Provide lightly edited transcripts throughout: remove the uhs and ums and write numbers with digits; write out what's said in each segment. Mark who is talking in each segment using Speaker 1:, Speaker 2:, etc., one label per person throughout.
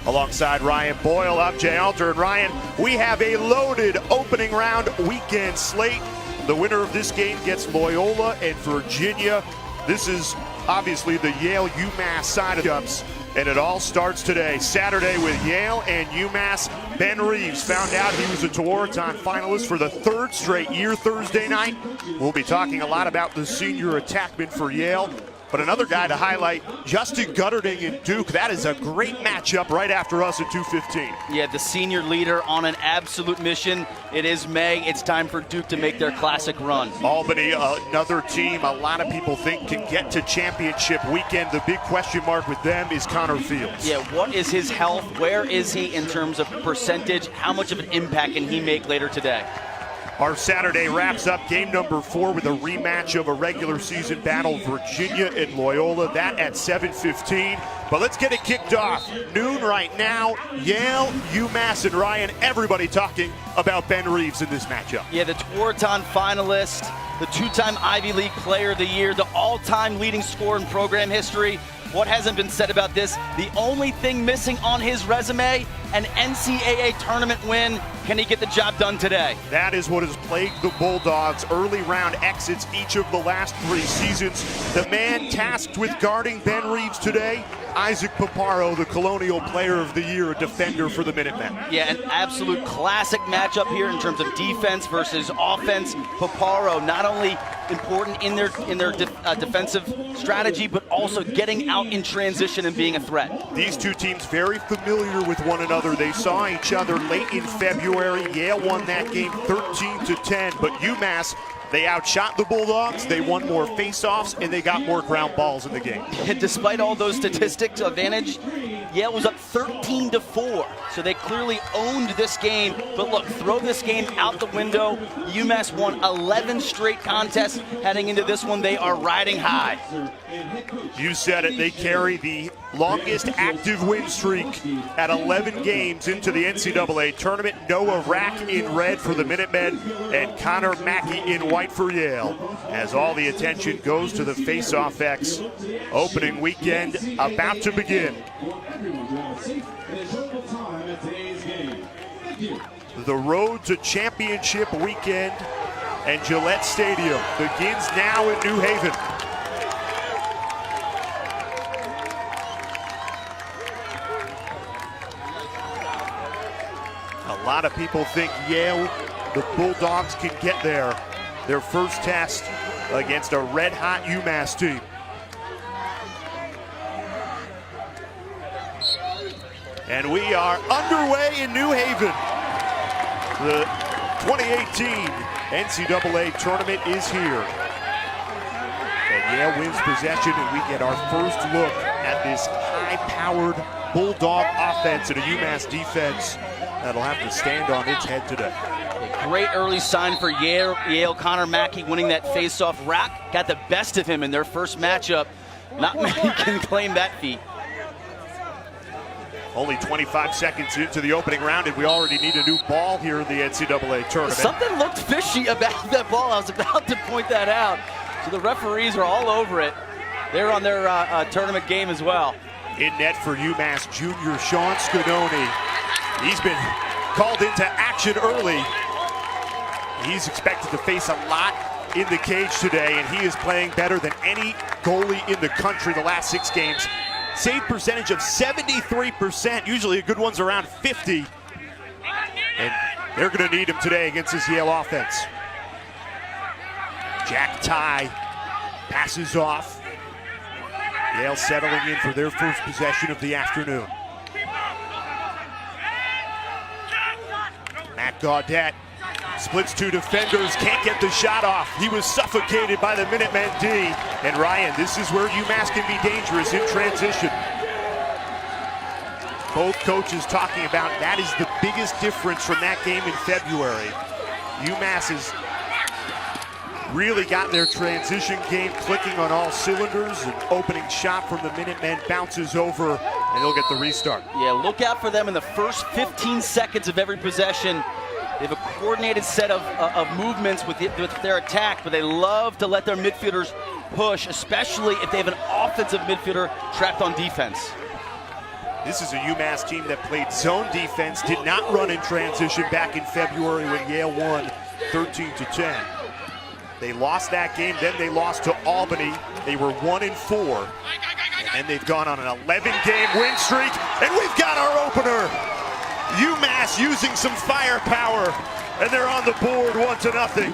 Speaker 1: Alongside Ryan Boyle, I'm Jay Alter. And Ryan, we have a loaded opening round weekend slate. The winner of this game gets Loyola and Virginia. This is obviously the Yale UMass side of the ups. And it all starts today, Saturday, with Yale and UMass. Ben Reeves found out he was a Tewaaraton finalist for the third straight year Thursday night. We'll be talking a lot about the senior attackman for Yale. But another guy to highlight, Justin Gutterding and Duke. That is a great matchup right after us at 2:15.
Speaker 2: Yeah, the senior leader on an absolute mission. It is May. It's time for Duke to make their classic run.
Speaker 1: Albany, another team a lot of people think can get to championship weekend. The big question mark with them is Connor Fields.
Speaker 2: Yeah, what is his health? Where is he in terms of percentage? How much of an impact can he make later today?
Speaker 1: Our Saturday wraps up game number 4 with a rematch of a regular season battle, Virginia and Loyola. That at 7:15. But let's get it kicked off. Noon right now, Yale, UMass, and Ryan, everybody talking about Ben Reeves in this matchup.
Speaker 2: Yeah, the Tewaaraton finalist, the two-time Ivy League Player of the Year, the all-time leading scorer in program history. What hasn't been said about this? The only thing missing on his resume, an NCAA tournament win. Can he get the job done today?
Speaker 1: That is what has plagued the Bulldogs. Early round exits each of the last 3 seasons. The man tasked with guarding Ben Reeves today, Isaac Paparo, the Colonial Player of the Year, a defender for the Minutemen.
Speaker 2: Yeah, an absolute classic matchup here in terms of defense versus offense. Paparo not only important in their defensive strategy, but also getting out in transition and being a threat.
Speaker 1: These two teams very familiar with one another. They saw each other late in February. Yale won that game 13-10, but UMass, they outshot the Bulldogs, they won more face-offs, and they got more ground balls in the game.
Speaker 2: And despite all those statistics advantage, Yale was up 13-4, so they clearly owned this game. But look, throw this game out the window. UMass won 11 straight contests. Heading into this one, they are riding high.
Speaker 1: You said it, they carry the longest active win streak at 11 games into the NCAA tournament. Noah Rack in red for the Minutemen and Connor Mackey in white for Yale, as all the attention goes to the face-off X. Opening weekend about to begin. The road to championship weekend and Gillette Stadium begins now in New Haven. A lot of people think Yale, the Bulldogs, can get there. Their first test against a red-hot UMass team. And we are underway in New Haven. The 2018 NCAA tournament is here. And Yale wins possession, and we get our first look at this high-powered Bulldog offense and a UMass defense that'll have to stand on its head today.
Speaker 2: A great early sign for Yale. Connor Mackey winning that face-off. Rack got the best of him in their first matchup. Not many can claim that feat.
Speaker 1: Only 25 seconds into the opening round, and we already need a new ball here in the NCAA tournament.
Speaker 2: Something looked fishy about that ball. I was about to point that out. So the referees are all over it. They're on their tournament game as well.
Speaker 1: In net for UMass junior Sean Scanoni. He's been called into action early. He's expected to face a lot in the cage today, and he is playing better than any goalie in the country the last 6 games. Save percentage of 73%. Usually a good one's around 50. And they're going to need him today against this Yale offense. Jack Ty passes off. Yale settling in for their first possession of the afternoon. Matt Gaudette splits 2 defenders, can't get the shot off. He was suffocated by the Minutemen D. And Ryan, this is where UMass can be dangerous in transition. Both coaches talking about that is the biggest difference from that game in February. UMass has really got their transition game clicking on all cylinders. An opening shot from the Minutemen bounces over, and they'll get the restart.
Speaker 2: Yeah, look out for them in the first 15 seconds of every possession. They have a coordinated set of movements with their attack, but they love to let their midfielders push, especially if they have an offensive midfielder trapped on defense.
Speaker 1: This is a UMass team that played zone defense, did not run in transition back in February when Yale won 13-10. They lost that game, then they lost to Albany. They were 1-4. And they've gone on an 11-game win streak. And we've got our opener. UMass using some firepower. And they're on the board 1-0.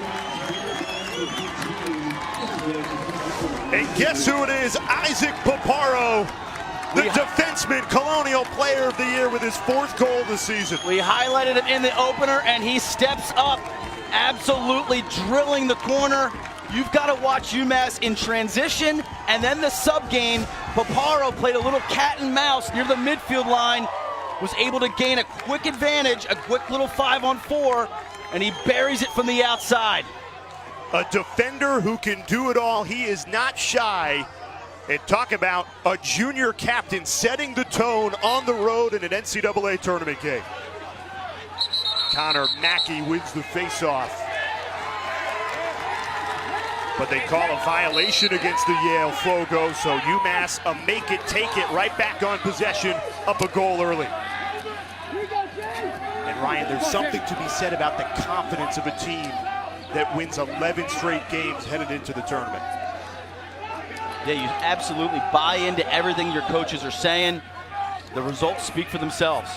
Speaker 1: And guess who it is? Isaac Paparo, the defenseman, Colonial Player of the Year with his 4th goal this season.
Speaker 2: We highlighted him in the opener, and he steps up, absolutely drilling the corner. You've got to watch UMass in transition, and then the sub game. Paparo played a little cat and mouse near the midfield line, was able to gain a quick advantage, a quick little 5-on-4, and he buries it from the outside.
Speaker 1: A defender who can do it all. He is not shy. And talk about a junior captain setting the tone on the road in an NCAA tournament game. Connor Mackey wins the faceoff. But they call a violation against the Yale Fogo, so UMass a make it, take it, right back on possession, up a goal early. And Ryan, there's something to be said about the confidence of a team that wins 11 straight games headed into the tournament.
Speaker 2: Yeah, you absolutely buy into everything your coaches are saying. The results speak for themselves.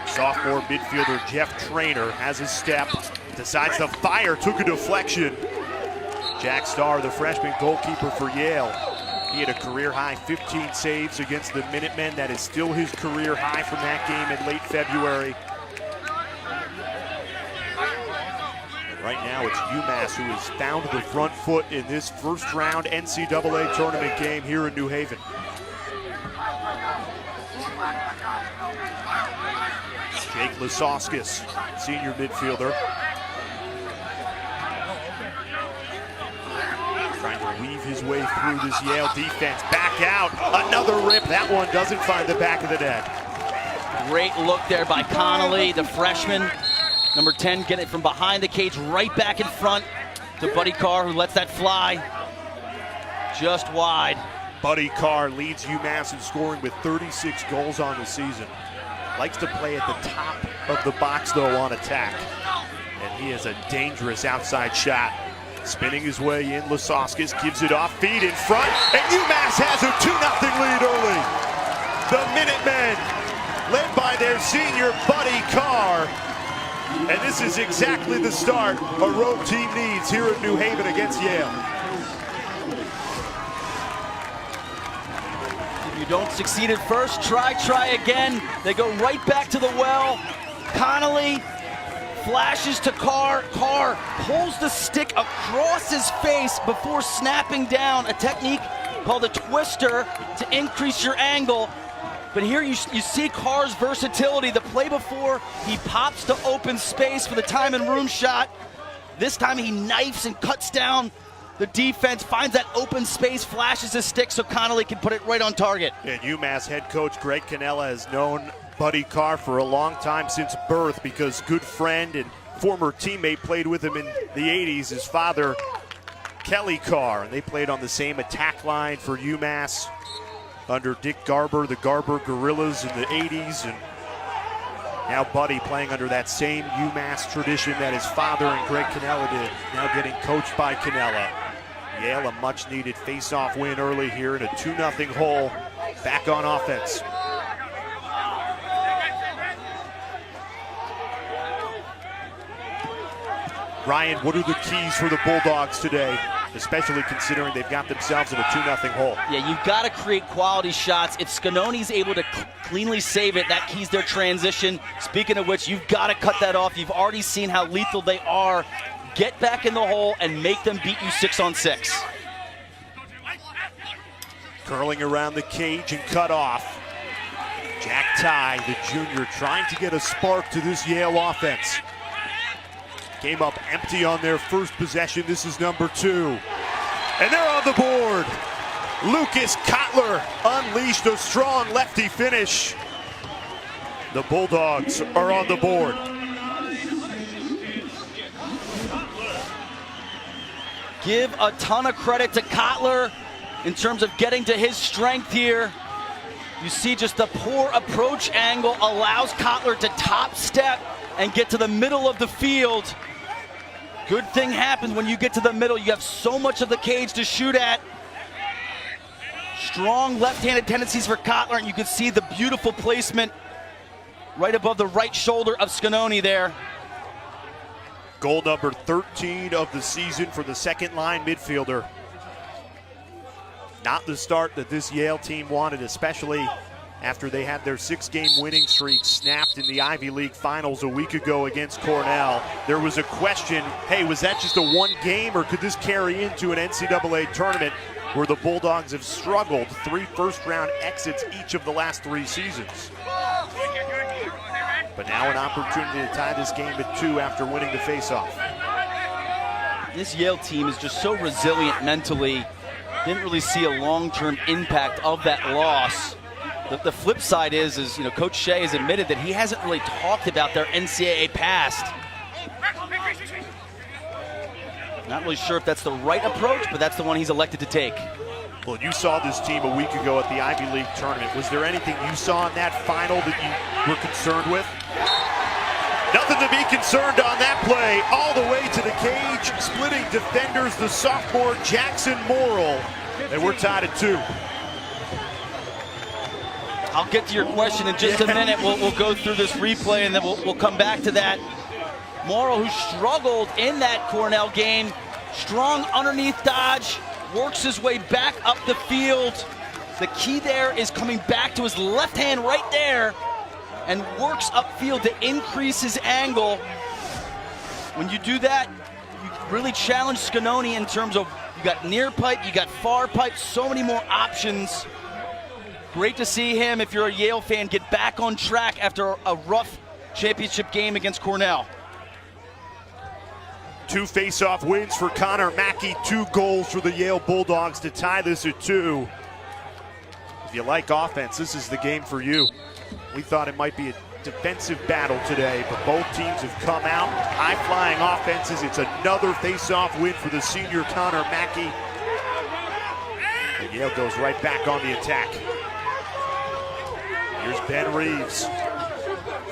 Speaker 1: Sophomore midfielder Jeff Traynor has his step, decides to fire, took a deflection. Jack Starr, the freshman goalkeeper for Yale. He had a career-high 15 saves against the Minutemen. That is still his career high from that game in late February. Right now, it's UMass who has found the front foot in this first-round NCAA tournament game here in New Haven. Jake Lisauskis, senior midfielder. Trying to weave his way through this Yale defense. Back out, another rip. That one doesn't find the back of the net.
Speaker 2: Great look there by Connolly, the freshman. Number 10, get it from behind the cage, right back in front to Buddy Carr, who lets that fly just wide.
Speaker 1: Buddy Carr leads UMass in scoring with 36 goals on the season. Likes to play at the top of the box, though, on attack. And he has a dangerous outside shot. Spinning his way in, Lisauskis gives it off, feet in front, and UMass has a 2-0 lead early. The Minutemen, led by their senior Buddy Carr. And this is exactly the start a road team needs here in New Haven against Yale.
Speaker 2: If you don't succeed at first, try again. They go right back to the well. Connolly flashes to Carr. Carr pulls the stick across his face before snapping down, a technique called a twister to increase your angle. But here you see Carr's versatility. The play before, he pops to open space for the time and room shot. This time he knifes and cuts down the defense, finds that open space, flashes his stick so Connolly can put it right on target.
Speaker 1: And UMass head coach Greg Cannella has known Buddy Carr for a long time, since birth, because good friend and former teammate played with him in the 80s, his father, Kelly Carr. And they played on the same attack line for UMass under Dick Garber, the Garber Gorillas in the 80s, and now Buddy playing under that same UMass tradition that his father and Greg Cannella did, now getting coached by Cannella. Yale a much-needed face-off win early here in a 2-0 hole, back on offense. Ryan, what are the keys for the Bulldogs today, especially considering they've got themselves in a 2-0 hole?
Speaker 2: Yeah, you've got to create quality shots. If Scanoni's able to cleanly save it, that keys their transition. Speaking of which, you've got to cut that off. You've already seen how lethal they are. Get back in the hole and make them beat you 6-on-6.
Speaker 1: Curling around the cage and cut off. Jack Ty, the junior, trying to get a spark to this Yale offense. Came up empty on their first possession. This is number 2. And they're on the board. Lucas Kotler unleashed a strong lefty finish. The Bulldogs are on the board.
Speaker 2: give a ton of credit to Kotler in terms of getting to his strength here. You see just the poor approach angle allows Kotler to top step and get to the middle of the field. Good thing happens when you get to the middle. You have so much of the cage to shoot at. Strong left-handed tendencies for Kotler, and you can see the beautiful placement right above the right shoulder of Scanoni there.
Speaker 1: Goal number 13 of the season for the second line midfielder. Not the start that this Yale team wanted, especially after they had their 6-game winning streak snapped in the Ivy League finals a week ago against Cornell. There was a question, hey, was that just a one game or could this carry into an NCAA tournament where the Bulldogs have struggled 3 first-round exits each of the last 3 seasons? But now an opportunity to tie this game at 2 after winning the faceoff.
Speaker 2: This Yale team is just so resilient mentally. Didn't really see a long-term impact of that loss. The flip side is you know, Coach Shea has admitted that he hasn't really talked about their NCAA past. Not really sure if that's the right approach, but that's the one he's elected to take.
Speaker 1: Well, you saw this team a week ago at the Ivy League tournament. Was there anything you saw in that final that you were concerned with? Nothing to be concerned on that play. All the way to the cage, splitting defenders, the sophomore Jackson Morrill. And we're tied at 2.
Speaker 2: I'll get to your question in just a minute. We'll go through this replay and then we'll come back to that. Morrill, who struggled in that Cornell game, strong underneath dodge, works his way back up the field. The key there is coming back to his left hand right there and works upfield to increase his angle. When you do that, you really challenge Scanoni in terms of you got near pipe, you got far pipe, so many more options. Great to see him, if you're a Yale fan, get back on track after a rough championship game against Cornell.
Speaker 1: 2 face-off wins for Connor Mackey, 2 goals for the Yale Bulldogs to tie this at 2. If you like offense, this is the game for you. We thought it might be a defensive battle today, but both teams have come out. High-flying offenses. It's another face-off win for the senior Connor Mackey. And Yale goes right back on the attack. Here's Ben Reeves.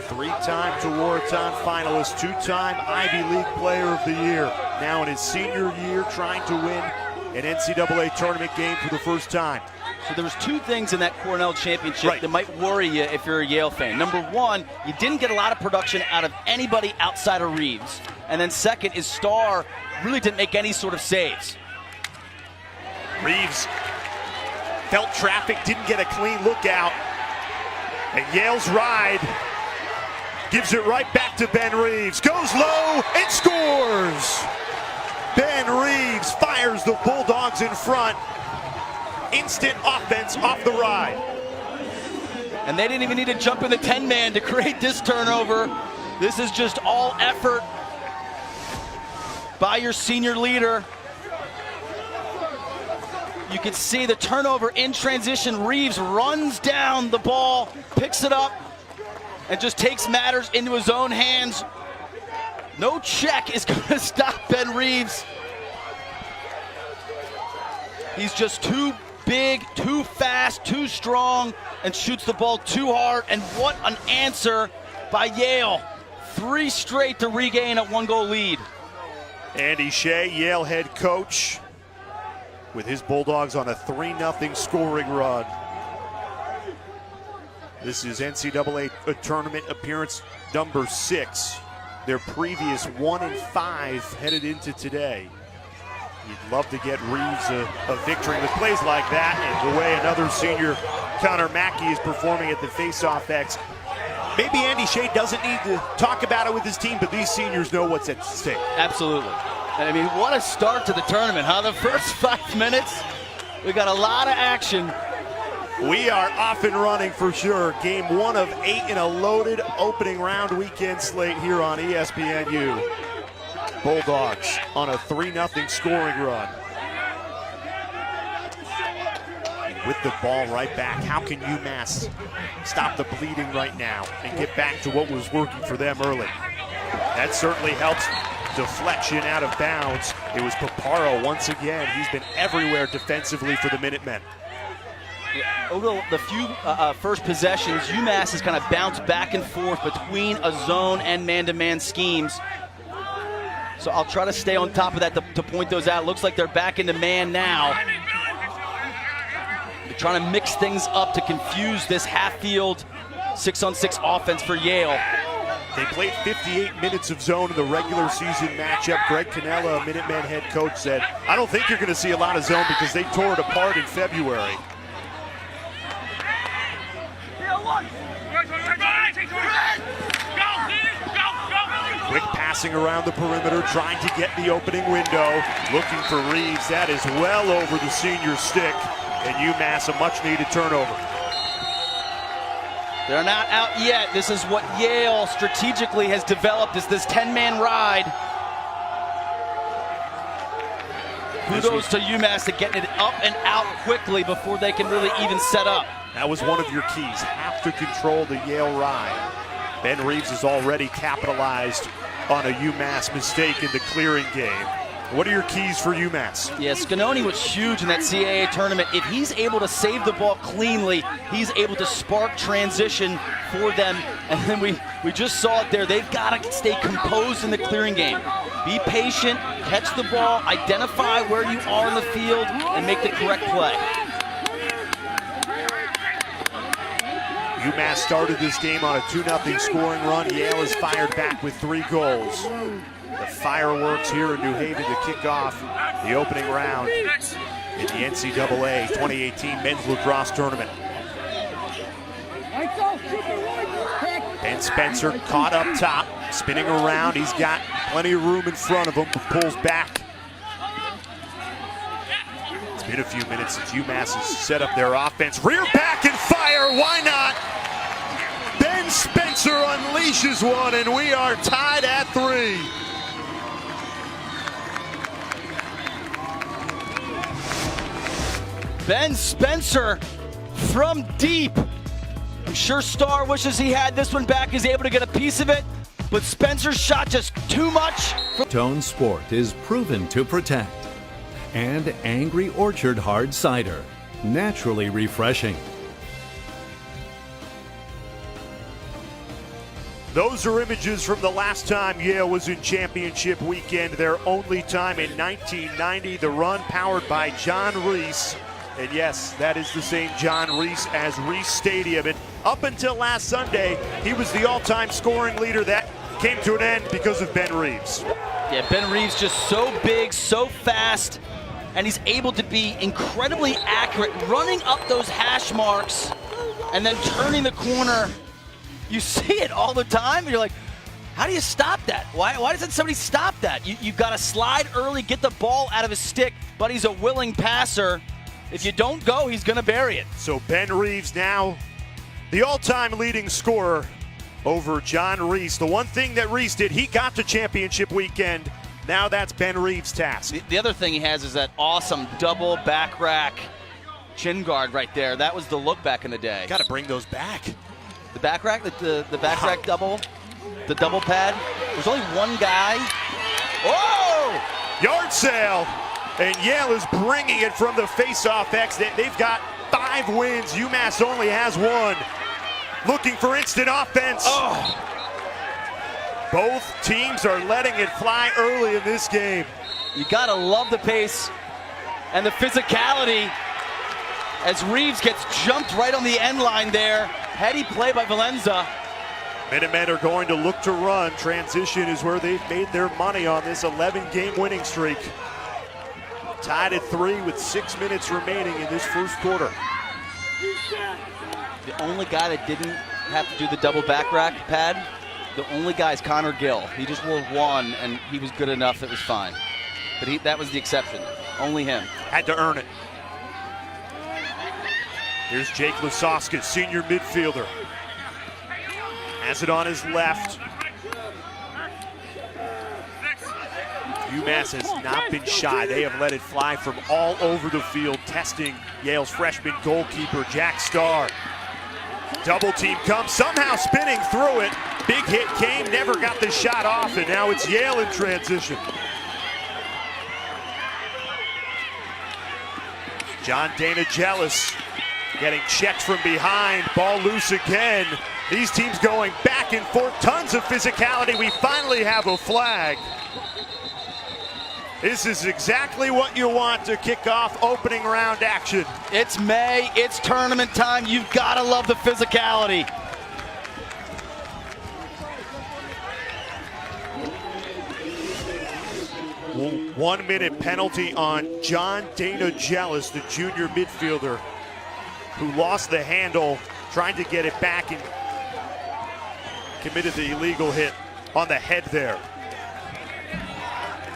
Speaker 1: 3-time Tewaaraton finalist, 2-time Ivy League Player of the Year. Now in his senior year, trying to win an NCAA tournament game for the first time.
Speaker 2: So there was 2 things in that Cornell championship that might worry you if you're a Yale fan. Number 1, you didn't get a lot of production out of anybody outside of Reeves. And then second is Starr really didn't make any sort of saves.
Speaker 1: Reeves felt traffic, didn't get a clean look out. And Yale's ride gives it right back to Ben Reeves. Goes low and scores! Ben Reeves fires the Bulldogs in front. Instant offense off the ride.
Speaker 2: And they didn't even need to jump in the 10-man to create this turnover. This is just all effort by your senior leader. You can see the turnover in transition. Reeves runs down the ball, picks it up, and just takes matters into his own hands. No check is going to stop Ben Reeves. He's just too big, too fast, too strong, and shoots the ball too hard. And what an answer by Yale. 3 straight to regain a 1-goal lead.
Speaker 1: Andy Shea, Yale head coach, with his Bulldogs on a 3-0 scoring run. This is NCAA tournament appearance number 6. Their previous 1-5 headed into today. You'd love to get Reeves a victory with plays like that, and the way another senior, Connor Mackey, is performing at the face-off X. Maybe Andy Shea doesn't need to talk about it with his team, but these seniors know what's at stake.
Speaker 2: Absolutely. I mean, what a start to the tournament, huh? The first 5 minutes, we got a lot of action.
Speaker 1: We are off and running for sure. Game 1 of 8 in a loaded opening round weekend slate here on ESPNU. Bulldogs on a 3-0 scoring run. And with the ball right back, how can UMass stop the bleeding right now and get back to what was working for them early? That certainly helps. Deflection out of bounds It was Paparo once again. He's been everywhere defensively for the Minutemen.
Speaker 2: Over the few first possessions, UMass has kind of bounced back and forth between a zone and man-to-man schemes. So I'll try to stay on top of that to point those out. Looks like they're back into man now. They're trying to mix things up to confuse this half-field 6-on-6 offense for Yale.
Speaker 1: They played 58 minutes of zone in the regular season matchup. Greg Cannella, Minutemen head coach, said, I don't think you're going to see a lot of zone because they tore it apart in February. Quick passing around the perimeter, trying to get the opening window. Looking for Reeves. That is well over the senior stick. And UMass a much-needed turnover.
Speaker 2: They're not out yet. This is what Yale strategically has developed, is this 10-man ride. Kudos to UMass to getting it up and out quickly before they can really even set up.
Speaker 1: That was one of your keys. Have to control the Yale ride. Ben Reeves has already capitalized on a UMass mistake in the clearing game. What are your keys for UMass?
Speaker 2: Yeah, Scanoni was huge in that CAA tournament. If he's able to save the ball cleanly, he's able to spark transition for them. And then we just saw it there. They've got to stay composed in the clearing game. Be patient, catch the ball, identify where you are in the field, and make the correct play.
Speaker 1: UMass started this game on a 2-0 scoring run. Yale has fired back with 3 goals. The fireworks here in New Haven to kick off the opening round in the NCAA 2018 Men's Lacrosse Tournament. Ben Spencer caught up top, spinning around. He's got plenty of room in front of him, but pulls back. It's been a few minutes since UMass has set up their offense. Rear back and fire, why not? Ben Spencer unleashes one, and we are tied at 3.
Speaker 2: Ben Spencer from deep. I'm sure Starr wishes he had this one back. He's able to get a piece of it, but Spencer's shot just too much.
Speaker 3: Tone Sport is proven to protect. And Angry Orchard Hard Cider, naturally refreshing.
Speaker 1: Those are images from the last time Yale was in championship weekend, their only time in 1990. The run powered by John Reese. And yes, that is the same John Reese as Reese Stadium. And up until last Sunday, he was the all-time scoring leader. That came to an end because of Ben Reeves.
Speaker 2: Yeah, Ben Reeves just so big, so fast, and he's able to be incredibly accurate, running up those hash marks and then turning the corner. You see it all the time, and you're like, how do you stop that? Why doesn't somebody stop that? You've got to slide early, get the ball out of his stick, but he's a willing passer. If you don't go, he's going to bury it.
Speaker 1: So Ben Reeves now the all-time leading scorer over John Reese. The one thing that Reese did, he got to championship weekend. Now that's Ben Reeves' task.
Speaker 2: The other thing he has is that awesome double back rack chin guard right there. That was the look back in the day.
Speaker 1: Got to bring those back.
Speaker 2: The back rack, the back rack double, the double pad. There's only one guy.
Speaker 1: Whoa! Yard sale. And Yale is bringing it from the face-off X. They've got 5 wins. UMass only has 1. Looking for instant offense. Oh. Both teams are letting it fly early in this game.
Speaker 2: You gotta love the pace and the physicality as Reeves gets jumped right on the end line there. Heady play by Valenza.
Speaker 1: Minutemen are going to look to run. Transition is where they've made their money on this 11-game winning streak. Tied at 3 with 6 minutes remaining in this first quarter.
Speaker 2: The only guy that didn't have to do the double back rack pad, the only guy is Connor Gill. He just wore 1 and he was good enough, it was fine. But that was the exception, only him.
Speaker 1: Had to earn it. Here's Jake Lasoskas, senior midfielder. Has it on his left. UMass has not been shy. They have let it fly from all over the field, testing Yale's freshman goalkeeper, Jack Starr. Double team comes, somehow spinning through it. Big hit came, never got the shot off, and now it's Yale in transition. John Dana jealous, getting checked from behind, ball loose again. These teams going back and forth, tons of physicality. We finally have a flag. This is exactly what you want to kick off opening round action.
Speaker 2: It's May, it's tournament time. You've got to love the physicality.
Speaker 1: One minute penalty on John Dana Jealous, the junior midfielder who lost the handle trying to get it back and committed the illegal hit on the head there.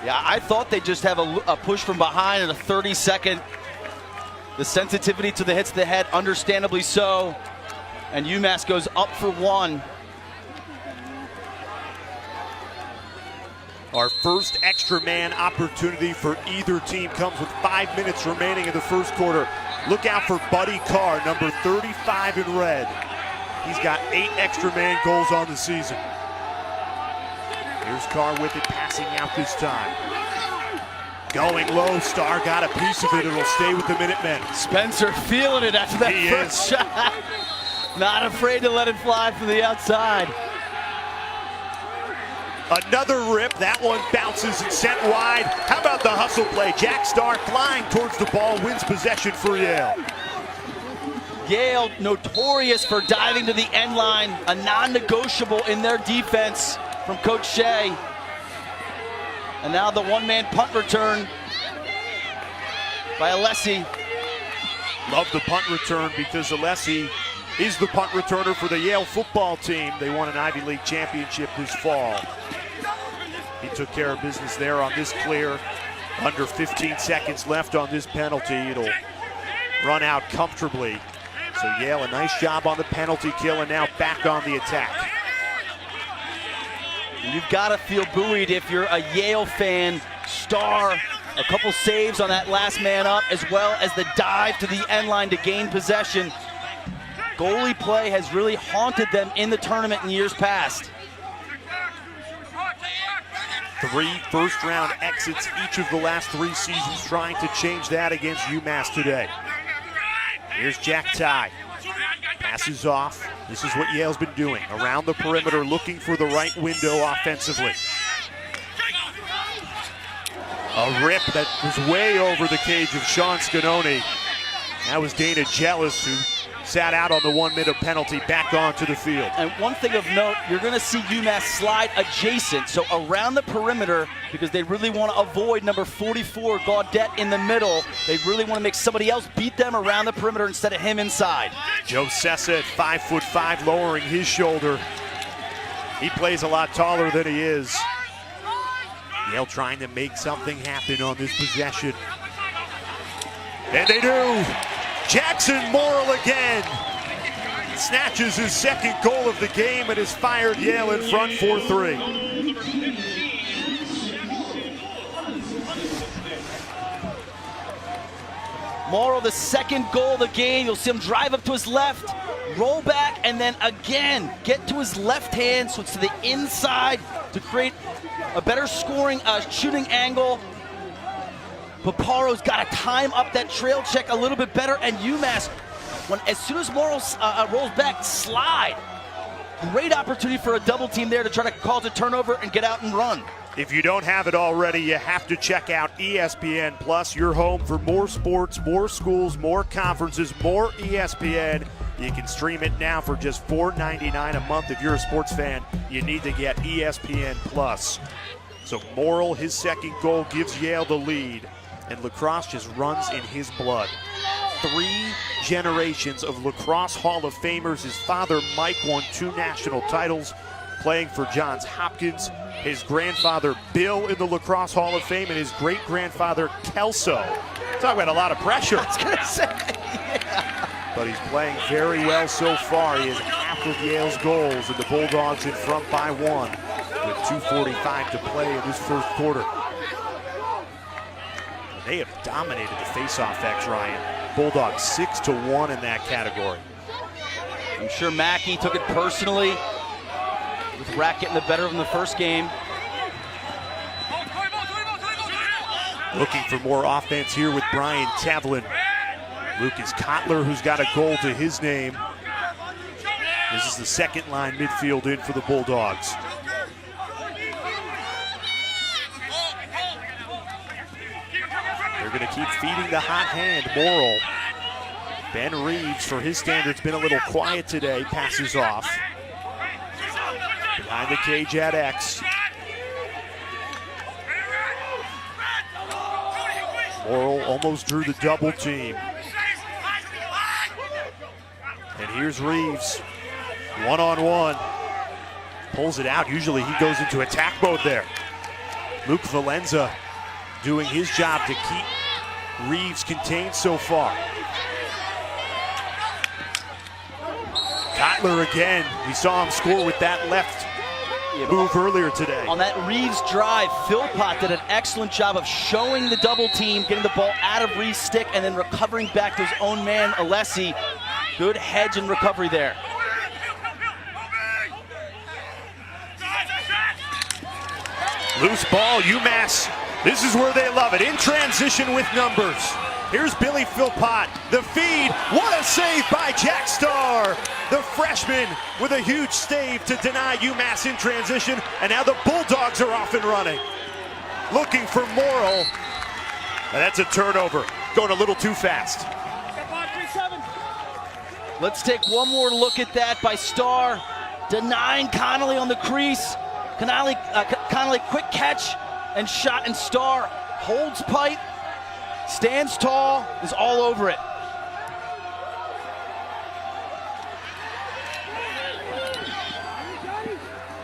Speaker 2: Yeah, I thought they'd just have a push from behind and a 30-second. The sensitivity to the hits to the head, understandably so. And UMass goes up for one.
Speaker 1: Our first extra man opportunity for either team comes with 5 minutes remaining in the first quarter. Look out for Buddy Carr, number 35 in red. He's got 8 extra man goals on the season. Here's Carr with it, passing out this time. Going low, Starr got a piece of it. It'll stay with the Minutemen.
Speaker 2: Spencer feeling it after that first shot. Not afraid to let it fly from the outside.
Speaker 1: Another rip, that one bounces and sent wide. How about the hustle play? Jack Starr flying towards the ball, wins possession for Yale.
Speaker 2: Yale notorious for diving to the end line, a non-negotiable in their defense from Coach Shea. And now the one-man punt return by Alessi.
Speaker 1: Love the punt return because Alessi is the punt returner for the Yale football team. They won an Ivy League championship this fall. He took care of business there on this clear. Under 15 seconds left on this penalty. It'll run out comfortably. So Yale, a nice job on the penalty kill, and now back on the attack.
Speaker 2: You've got to feel buoyed if you're a Yale fan. Starr, a couple saves on that last man up, as well as the dive to the end line to gain possession. Goalie play has really haunted them in the tournament in years past.
Speaker 1: 3 first-round exits each of the last 3 seasons, trying to change that against UMass today. Here's Jack Ty. Passes off. This is what Yale's been doing. Around the perimeter, looking for the right window offensively. A rip that was way over the cage of Sean Scanoni. That was Dana Jealous, who sat out on the 1-minute penalty, back onto the field.
Speaker 2: And one thing of note, you're going to see UMass slide adjacent, so around the perimeter, because they really want to avoid number 44, Gaudette, in the middle. They really want to make somebody else beat them around the perimeter instead of him inside.
Speaker 1: Joe Sessa at 5'5", lowering his shoulder. He plays a lot taller than he is. Yale trying to make something happen on this possession. And they do. Jackson Morrill again snatches his second goal of the game and has fired Yale in front 4-3.
Speaker 2: Morrill, the second goal of the game. You'll see him drive up to his left, roll back, and then again get to his left hand, so it's to the inside to create a better scoring, shooting angle. Paparo's got to time up that trail check a little bit better, and UMass, as soon as Morrill rolls back, slide. Great opportunity for a double team there to try to cause a turnover and get out and run.
Speaker 1: If you don't have it already, you have to check out ESPN Plus, your home for more sports, more schools, more conferences, more ESPN. You can stream it now for just $4.99 a month. If you're a sports fan, you need to get ESPN Plus. So Morrill, his second goal gives Yale the lead. And lacrosse just runs in his blood. 3 generations of lacrosse Hall of Famers. His father, Mike, won 2 national titles playing for Johns Hopkins. His grandfather, Bill, in the Lacrosse Hall of Fame, and his great-grandfather, Kelso. Talk about a lot of pressure.
Speaker 2: I was going to say, yeah.
Speaker 1: But he's playing very well so far. He has half of Yale's goals, and the Bulldogs in front by 1 with 2:45 to play in this first quarter. They have dominated the faceoff X, Ryan. Bulldogs 6-1 in that category.
Speaker 2: I'm sure Mackey took it personally, with Rack getting the better of him the first game.
Speaker 1: Looking for more offense here with Brian Tavlin. Lucas Kotler, who's got a goal to his name. This is the second line midfield in for the Bulldogs. They're going to keep feeding the hot hand, Morrill. Ben Reeves, for his standards, been a little quiet today, passes off. Behind the cage at X. Morrill almost drew the double team. And here's Reeves, one-on-one. Pulls it out, usually he goes into attack mode there. Luke Valenza doing his job to keep Reeves contained so far. Kotler again, we saw him score with that left move earlier today.
Speaker 2: On that Reeves drive, Philpott did an excellent job of showing the double team, getting the ball out of Reeves' stick, and then recovering back to his own man, Alessi. Good hedge and recovery there.
Speaker 1: Loose ball, UMass. This is where they love it. In transition with numbers. Here's Billy Philpott. The feed. What a save by Jack Starr. The freshman with a huge save to deny UMass in transition. And now the Bulldogs are off and running. Looking for Morrill. And that's a turnover. Going a little too fast.
Speaker 2: Let's take one more look at that by Starr. Denying Connolly on the crease. Connolly quick catch and shot, and Starr holds pipe, stands tall, is all over it.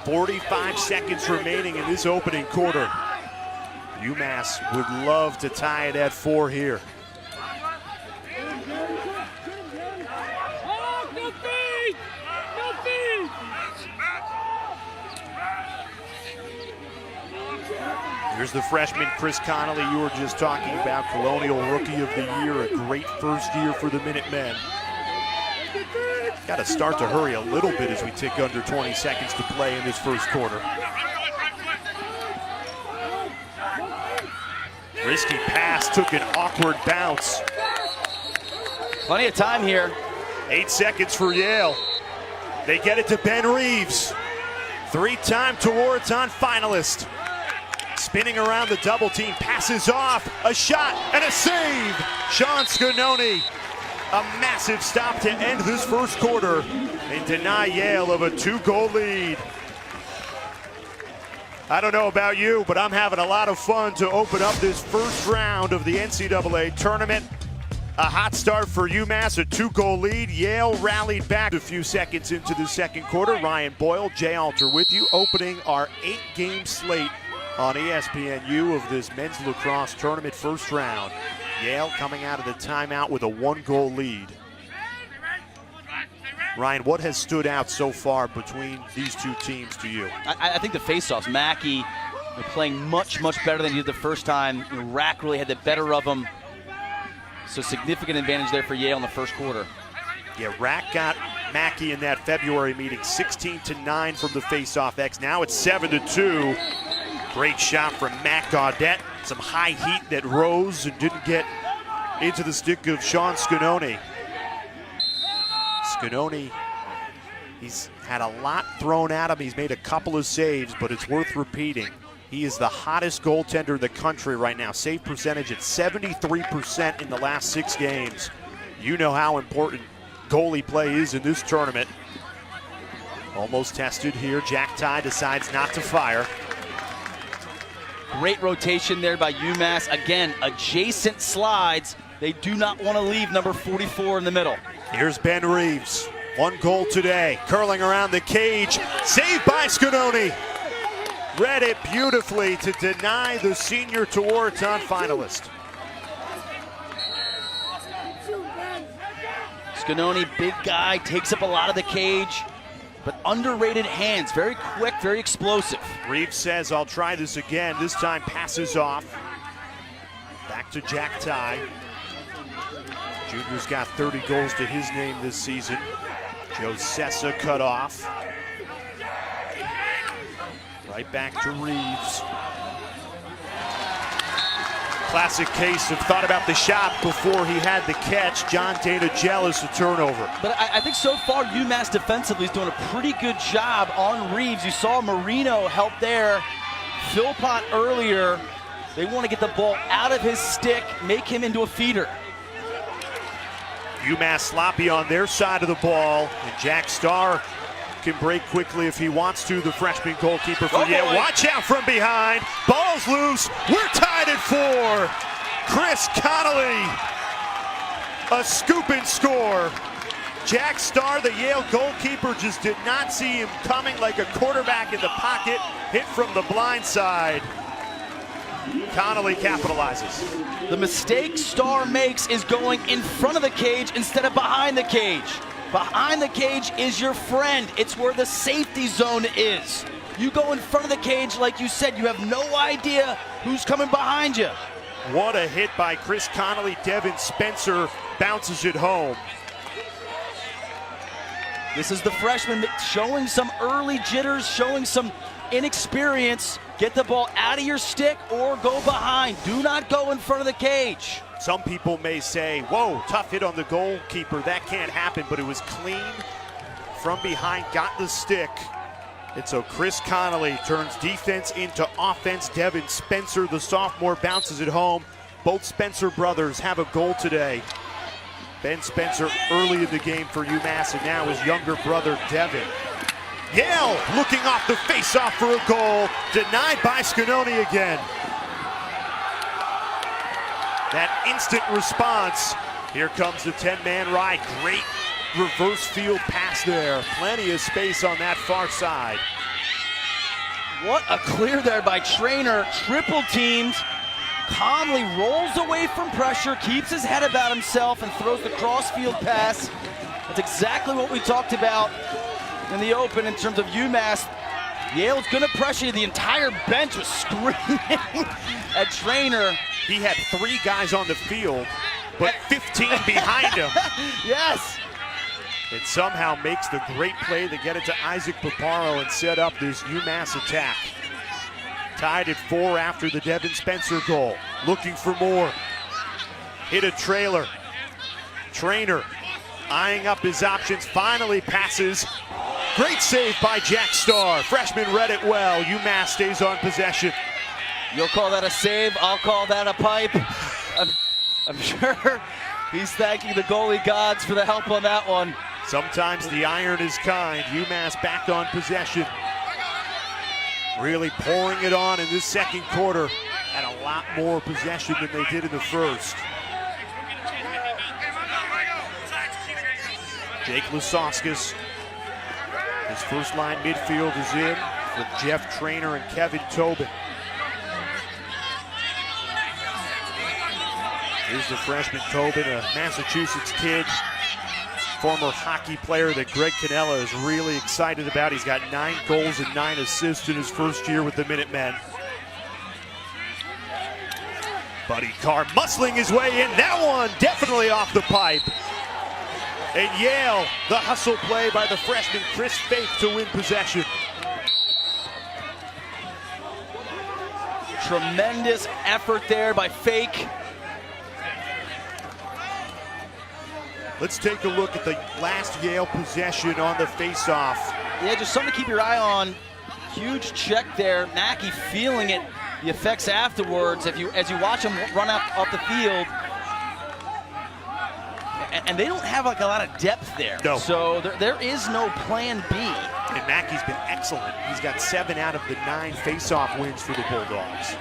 Speaker 1: .45 seconds remaining in this opening quarter. UMass would love to tie it at 4 here. Here's the freshman, Chris Connolly, you were just talking about, Colonial Rookie of the Year, a great first year for the Minutemen. Got to start to hurry a little bit as we tick under 20 seconds to play in this first quarter. Risky pass, took an awkward bounce.
Speaker 2: Plenty of time here.
Speaker 1: 8 seconds for Yale. They get it to Ben Reeves. 3-time Tewaaraton finalist. Spinning around the double team, passes off, a shot and a save. Sean Scanoni, a massive stop to end this first quarter and deny Yale of a 2-goal lead. I don't know about you, but I'm having a lot of fun to open up this first round of the NCAA tournament. A hot start for UMass, a 2-goal lead. Yale rallied back a few seconds into the second quarter. Ryan Boyle, Jay Alter with you, opening our 8-game slate on ESPNU of this men's lacrosse tournament first round. Yale coming out of the timeout with a 1-goal lead. Ryan, what has stood out so far between these two teams to you?
Speaker 2: I think the faceoffs. Mackey playing much, much better than he did the first time. Rack really had the better of him. So significant advantage there for Yale in the first quarter.
Speaker 1: Yeah, Rack got Mackey in that February meeting, 16-9 from the faceoff X. Now it's 7-2. Great shot from Matt Gaudette. Some high heat that rose and didn't get into the stick of Sean Scanoni. Scanoni, he's had a lot thrown at him. He's made a couple of saves, but it's worth repeating. He is the hottest goaltender in the country right now. Save percentage at 73% in the last 6 games. You know how important goalie play is in this tournament. Almost tested here. Jack Ty decides not to fire.
Speaker 2: Great rotation there by UMass. Again, adjacent slides. They do not want to leave number 44 in the middle.
Speaker 1: Here's Ben Reeves. 1 goal today. Curling around the cage. Saved by Scanoni. Read it beautifully to deny the senior Tewaaraton finalist.
Speaker 2: Scanoni, big guy, takes up a lot of the cage, but underrated hands. Very quick, very explosive.
Speaker 1: Reeves says, I'll try this again. This time passes off. Back to Jack Ty. Junior's got 30 goals to his name this season. Joe Sessa cut off. Right back to Reeves. Classic case of thought about the shot before he had the catch. John Dana jealous of turnover.
Speaker 2: But I think so far UMass defensively is doing a pretty good job on Reeves. You saw Marino help there. Philpott earlier. They want to get the ball out of his stick, make him into a feeder.
Speaker 1: UMass sloppy on their side of the ball, and Jack Starr can break quickly if he wants to. The freshman goalkeeper for Yale. Watch out from behind. Ball's loose. We're tied at 4. Chris Connolly, a scoop and score. Jack Starr, the Yale goalkeeper, just did not see him coming like a quarterback in the pocket. Hit from the blind side. Connolly capitalizes.
Speaker 2: The mistake Starr makes is going in front of the cage instead of behind the cage. Behind the cage is your friend. It's where the safety zone is. You go in front of the cage, like you said, you have no idea who's coming behind you.
Speaker 1: What a hit by Chris Connolly. Devin Spencer bounces it home.
Speaker 2: This is the freshman showing some early jitters, showing some inexperience. Get the ball out of your stick or go behind. Do not go in front of the cage.
Speaker 1: Some people may say, whoa, tough hit on the goalkeeper. That can't happen, but it was clean from behind, got the stick. And so Chris Connolly turns defense into offense. Devin Spencer, the sophomore, bounces it home. Both Spencer brothers have a goal today. Ben Spencer early in the game for UMass, and now his younger brother, Devin. Yale looking off the face-off for a goal. Denied by Scanoni again. That instant response. Here comes the 10-man ride. Great reverse field pass there. Plenty of space on that far side.
Speaker 2: What a clear there by Trainer. Triple teamed. Calmly rolls away from pressure, keeps his head about himself, and throws the cross-field pass. That's exactly what we talked about in the open in terms of UMass. Yale's gonna pressure you. The entire bench was screaming at Trainer.
Speaker 1: He had 3 guys on the field, but 15 behind him.
Speaker 2: Yes.
Speaker 1: It somehow makes the great play to get it to Isaac Paparo and set up this UMass attack. Tied at 4 after the Devin Spencer goal. Looking for more. Hit a trailer. Trainer eyeing up his options, finally passes. Great save by Jack Starr. Freshman read it well. UMass stays on possession.
Speaker 2: You'll call that a save, I'll call that a pipe. I'm sure he's thanking the goalie gods for the help on that one.
Speaker 1: Sometimes the iron is kind. UMass back on possession. Really pouring it on in this second quarter. Had a lot more possession than they did in the first. Jake Lasoskas. His first line midfield is in with Jeff Trainer and Kevin Tobin. Here's the freshman Tobin, a Massachusetts kid, former hockey player that Greg Cannella is really excited about. He's got 9 goals and 9 assists in his first year with the Minutemen. Buddy Carr muscling his way in. That one definitely off the pipe. And Yale, the hustle play by the freshman Chris Fake to win possession.
Speaker 2: Tremendous effort there by Fake.
Speaker 1: Let's take a look at the last Yale possession on the face-off.
Speaker 2: Yeah, just something to keep your eye on. Huge check there. Mackey feeling it. The effects afterwards, as you watch him run off the field. And they don't have like a lot of depth there.
Speaker 1: No.
Speaker 2: So there is no plan B.
Speaker 1: And Mackey's been excellent. He's got 7 out of the 9 face-off wins for the Bulldogs.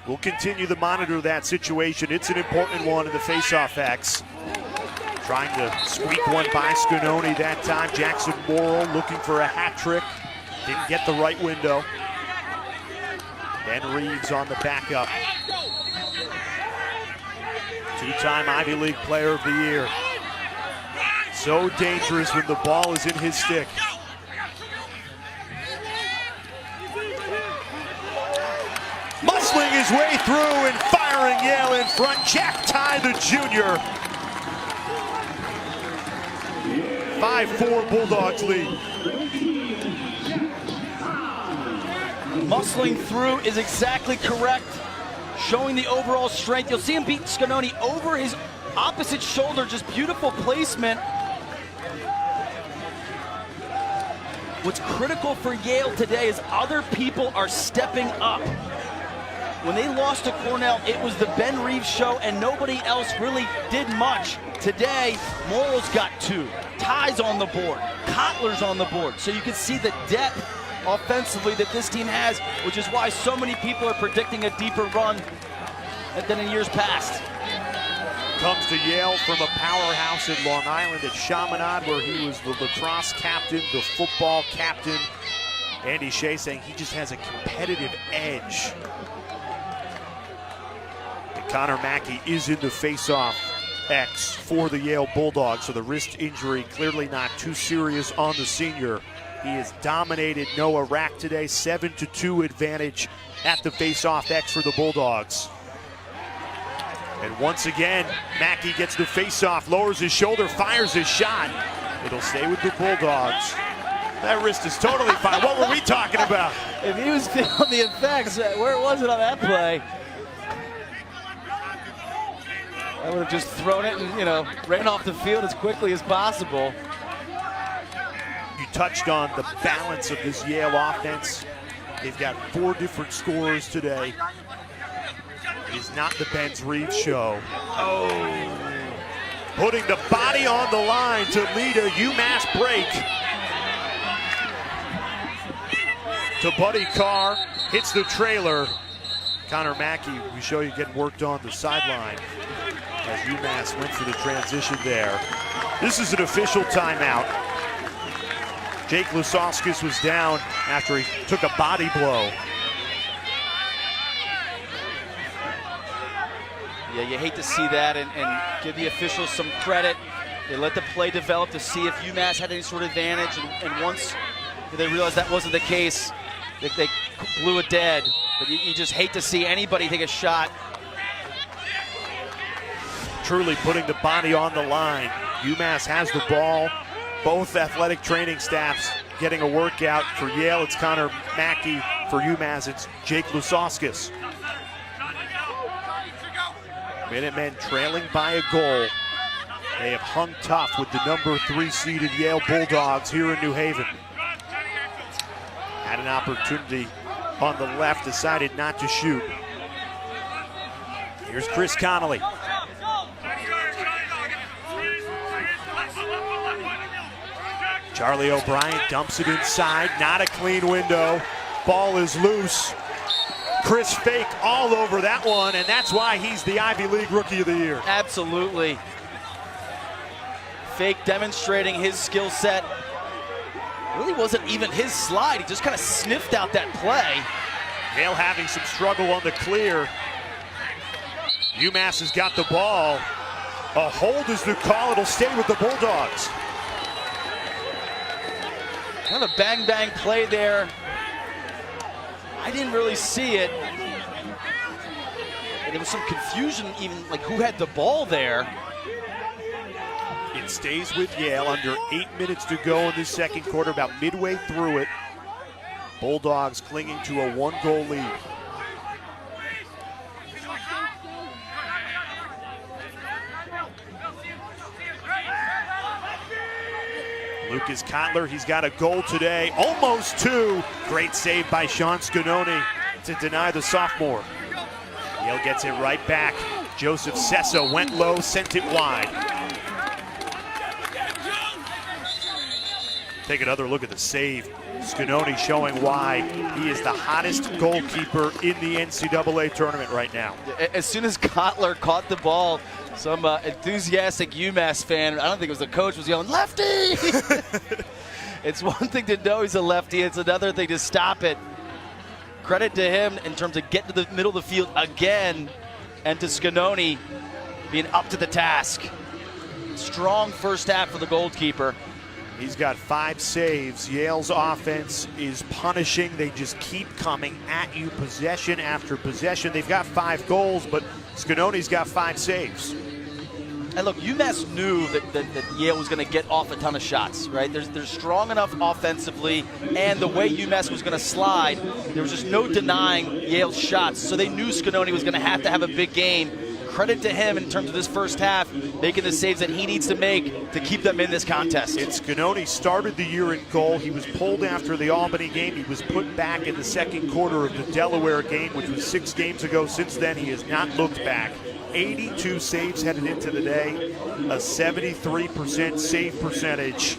Speaker 1: We'll continue to monitor that situation. It's an important one in the face-off X. Trying to squeak one by Scanoni that time. Jackson Morrill looking for a hat trick. Didn't get the right window. Ben Reeves on the backup. 2-time Ivy League Player of the Year. So dangerous when the ball is in his stick. Muscling his way through and firing Yale in front. Jack Ty, the junior. 5-4 Bulldogs lead.
Speaker 2: Muscling through is exactly correct. Showing the overall strength. You'll see him beat Scanoni over his opposite shoulder. Just beautiful placement. What's critical for Yale today is other people are stepping up. When they lost to Cornell, it was the Ben Reeves show and nobody else really did much. Today, Morrow's got 2. Ty's on the board. Kotler's on the board. So you can see the depth offensively that this team has, which is why so many people are predicting a deeper run than in years past.
Speaker 1: Comes to Yale from a powerhouse in Long Island at Chaminade, where he was the lacrosse captain, the football captain. Andy Shea saying he just has a competitive edge. And Connor Mackey is in the face-off X for the Yale Bulldogs, so the wrist injury clearly not too serious on the senior. He has dominated Noah Rack today, 7-2 advantage at the face-off X for the Bulldogs. And once again, Mackey gets the face-off, lowers his shoulder, fires his shot. It'll stay with the Bulldogs. That wrist is totally fine. What were we talking about?
Speaker 2: If he was feeling the effects, where was it on that play? I would have just thrown it and, ran off the field as quickly as possible.
Speaker 1: You touched on the balance of this Yale offense. They've got 4 different scorers today. It is not the Ben Reeves show. Oh. Putting the body on the line to lead a UMass break. To Buddy Carr, hits the trailer. Connor Mackey, we show you getting worked on the sideline as UMass went for the transition there. This is an official timeout. Jake Lusauskas was down after he took a body blow.
Speaker 2: Yeah, you hate to see that and give the officials some credit. They let the play develop to see if UMass had any sort of advantage, and once they realized that wasn't the case, they blew it dead. But you just hate to see anybody take a shot.
Speaker 1: Truly putting the body on the line. UMass has the ball. Both athletic training staffs getting a workout. For Yale, it's Connor Mackey. For UMass, it's Jake Lusauskas. Minutemen trailing by a goal. They have hung tough with the number 3 seeded Yale Bulldogs here in New Haven. Had an opportunity on the left, decided not to shoot. Here's Chris Connolly. Charlie O'Brien dumps it inside, not a clean window. Ball is loose. Chris Fake all over that one, and that's why he's the Ivy League Rookie of the Year.
Speaker 2: Absolutely. Fake demonstrating his skill set. Really wasn't even his slide. He just kind of sniffed out that play.
Speaker 1: Yale having some struggle on the clear. UMass has got the ball. A hold is the call. It'll stay with the Bulldogs.
Speaker 2: Kind of a bang-bang play there. I didn't really see it. And there was some confusion even, like who had the ball there.
Speaker 1: It stays with Yale, under 8 minutes to go in this second quarter, about midway through it. Bulldogs clinging to a 1-goal lead. Lucas Kotler, he's got a goal today, almost 2. Great save by Sean Scanoni to deny the sophomore. Yale gets it right back. Joseph Sessa went low, sent it wide. Take another look at the save. Scanoni showing why he is the hottest goalkeeper in the NCAA tournament right now.
Speaker 2: As soon as Kotler caught the ball, some enthusiastic UMass fan, I don't think it was the coach, was yelling, "Lefty!" It's one thing to know he's a lefty, it's another thing to stop it. Credit to him in terms of getting to the middle of the field again, and to Scanoni being up to the task. Strong first half for the goalkeeper.
Speaker 1: He's got 5 saves. Yale's offense is punishing. They just keep coming at you possession after possession. They've got 5 goals, but Scanoni's got 5 saves.
Speaker 2: And look, UMass knew that Yale was going to get off a ton of shots, right? They're strong enough offensively, and the way UMass was going to slide, there was just no denying Yale's shots. So they knew Scanoni was going to have a big game. Credit to him in terms of this first half, making the saves that he needs to make to keep them in this contest.
Speaker 1: And Scanoni started the year in goal. He was pulled after the Albany game. He was put back in the second quarter of the Delaware game, which was 6 games ago. Since then, he has not looked back. 82 saves headed into the day, a 73% save percentage.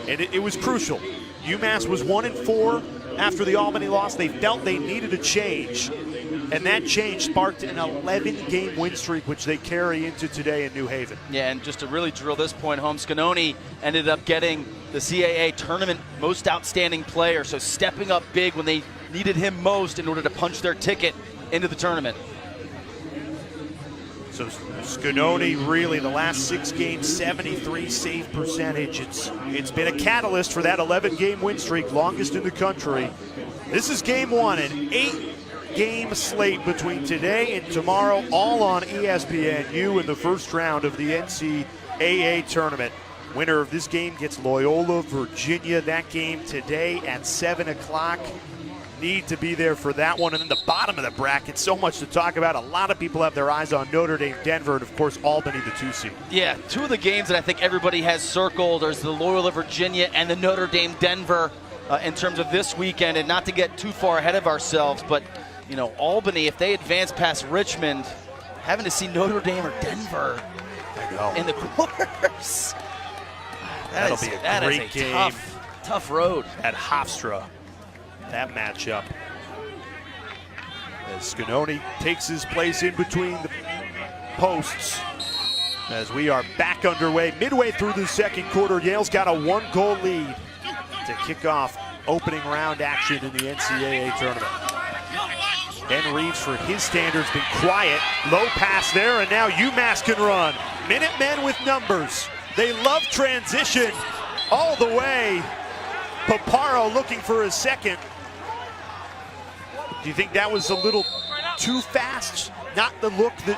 Speaker 1: And it was crucial. UMass was 1-4 after the Albany loss. They felt they needed a change. And that change sparked an 11-game win streak, which they carry into today in New Haven.
Speaker 2: Yeah, and just to really drill this point home, Scanoni ended up getting the CAA tournament most outstanding player, so stepping up big when they needed him most in order to punch their ticket into the tournament.
Speaker 1: So Scanoni really, the last 6 games, 73 save percentage. It's been a catalyst for that 11-game win streak, longest in the country. This is game 1, an 8-game slate between today and tomorrow, all on ESPNU in the first round of the NCAA tournament. Winner of this game gets Loyola, Virginia. That game today at 7 o'clock. Need to be there for that one. And then the bottom of the bracket, so much to talk about. A lot of people have their eyes on Notre Dame, Denver, and of course Albany, the 2 seed.
Speaker 2: Yeah, 2 of the games that I think everybody has circled are the Loyola, Virginia and the Notre Dame, Denver in terms of this weekend. And not to get too far ahead of ourselves, but you know, Albany, if they advance past Richmond, having to see Notre Dame or Denver in the quarters.
Speaker 1: That'll be a great game.
Speaker 2: Tough road.
Speaker 1: At Hofstra, that matchup. As Scanoni takes his place in between the posts. As we are back underway, midway through the second quarter, Yale's got a 1-goal lead to kick off opening round action in the NCAA tournament. Ben Reeves, for his standards, been quiet. Low pass there, and now UMass can run. Minutemen with numbers. They love transition all the way. Paparo looking for a second. Do you think that was a little too fast? Not the look that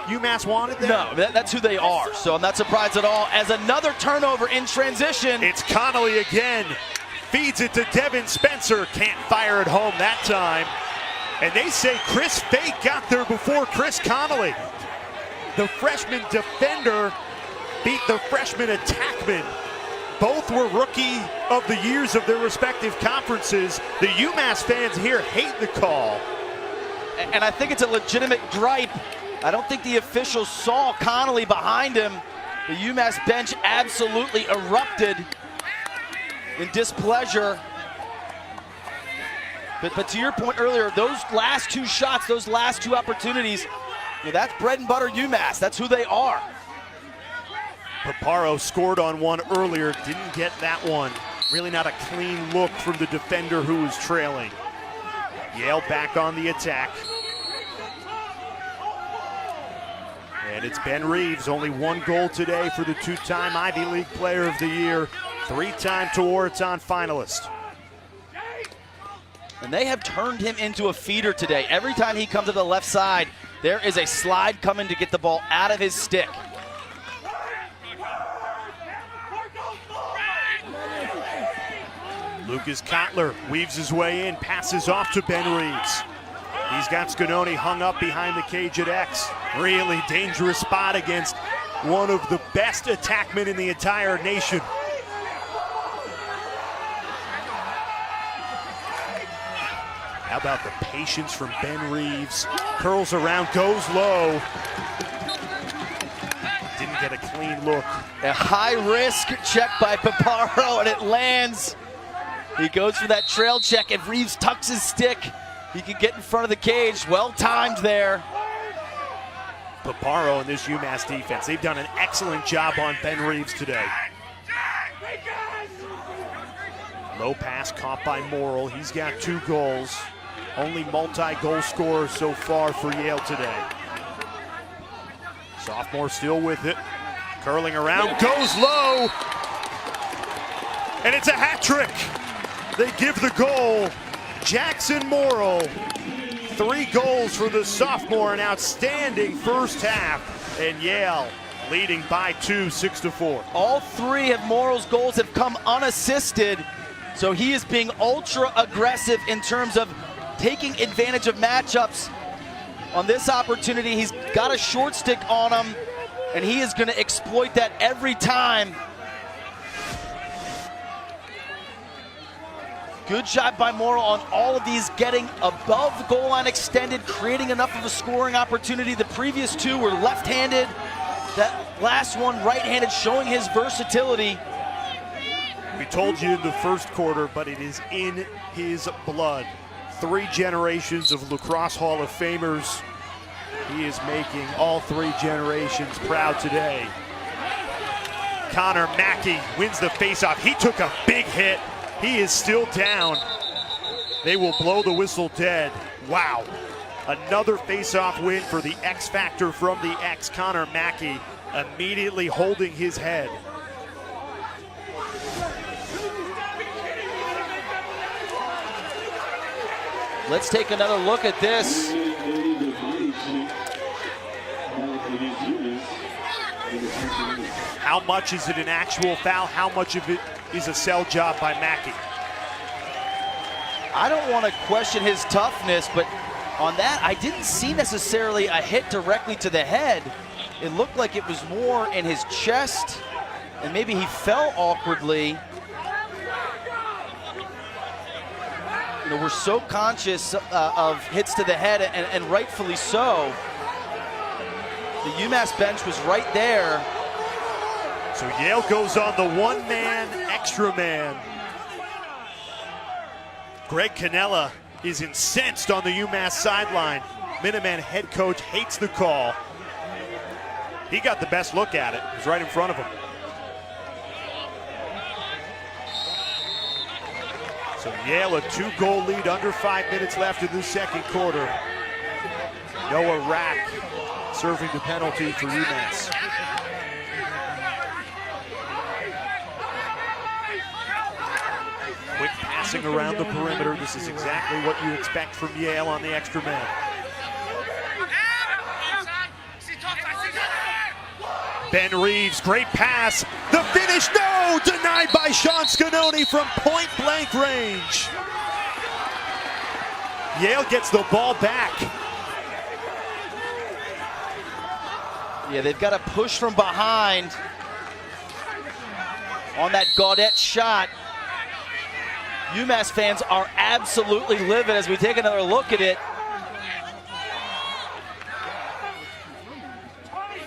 Speaker 1: UMass wanted there?
Speaker 2: No, that's who they are, so I'm not surprised at all. As another turnover in transition.
Speaker 1: It's Connolly again. Feeds it to Devin Spencer. Can't fire it home that time. And they say Chris Fate got there before Chris Connolly. The freshman defender beat the freshman attackman. Both were rookie of the years of their respective conferences. The UMass fans here hate the call.
Speaker 2: And I think it's a legitimate gripe. I don't think the officials saw Connolly behind him. The UMass bench absolutely erupted in displeasure. But to your point earlier, those last 2 shots, those last 2 opportunities, you know, that's bread and butter UMass. That's who they are.
Speaker 1: Paparo scored on one earlier, didn't get that one. Really not a clean look from the defender who was trailing. Yale back on the attack. And it's Ben Reeves, only 1 goal today for the 2-time Ivy League Player of the Year, 3-time Tewaaraton finalist.
Speaker 2: And they have turned him into a feeder today. Every time he comes to the left side, there is a slide coming to get the ball out of his stick.
Speaker 1: Lucas Kotler weaves his way in, passes off to Ben Reeves. He's got Scanoni hung up behind the cage at X. Really dangerous spot against one of the best attackmen in the entire nation. How about the patience from Ben Reeves? Curls around, goes low. Didn't get a clean look.
Speaker 2: A high-risk check by Paparo, and it lands. He goes for that trail check. If Reeves tucks his stick, he can get in front of the cage. Well timed there.
Speaker 1: Paparo and this UMass defense, they've done an excellent job on Ben Reeves today. Low pass caught by Morrill. He's got 2 goals. Only multi-goal scorer so far for Yale today. Sophomore still with it. Curling around, goes low. And it's a hat trick. They give the goal. Jackson Morrill. 3 goals for the sophomore, an outstanding first half. And Yale leading by 2, 6-4.
Speaker 2: All three of Morrill's goals have come unassisted, so he is being ultra aggressive in terms of taking advantage of matchups. On this opportunity, he's got a short stick on him, and he is going to exploit that every time. Good job by Morrill on all of these, getting above the goal line extended, creating enough of a scoring opportunity. The previous two were left-handed. That last one right-handed, showing his versatility.
Speaker 1: We told you in the first quarter, but it is in his blood. 3 generations of Lacrosse Hall of Famers. He is making all 3 generations proud today. Connor Mackey wins the faceoff. He took a big hit. He is still down. They will blow the whistle dead. Wow. Another faceoff win for the X Factor from the X, Connor Mackey, immediately holding his head.
Speaker 2: Let's take another look at this.
Speaker 1: How much is it an actual foul? How much of it is a sell job by Mackey?
Speaker 2: I don't want to question his toughness, but on that, I didn't see necessarily a hit directly to the head. It looked like it was more in his chest, and maybe he fell awkwardly. You know, we're so conscious of hits to the head, and rightfully so. The UMass bench was right there.
Speaker 1: So Yale goes on the one-man, extra man. Greg Cannella is incensed on the UMass sideline. Minuteman head coach hates the call. He got the best look at it. It was right in front of him. So Yale a 2-goal lead, under 5 minutes left in the second quarter. Noah Rack serving the penalty for UMass. Quick passing around the perimeter. This is exactly what you expect from Yale on the extra man. Ben Reeves, great pass. The finish, no! Denied by Sean Scanoni from point-blank range. Yale gets the ball back.
Speaker 2: Yeah, they've got to push from behind on that Gaudette shot. UMass fans are absolutely livid as we take another look at it.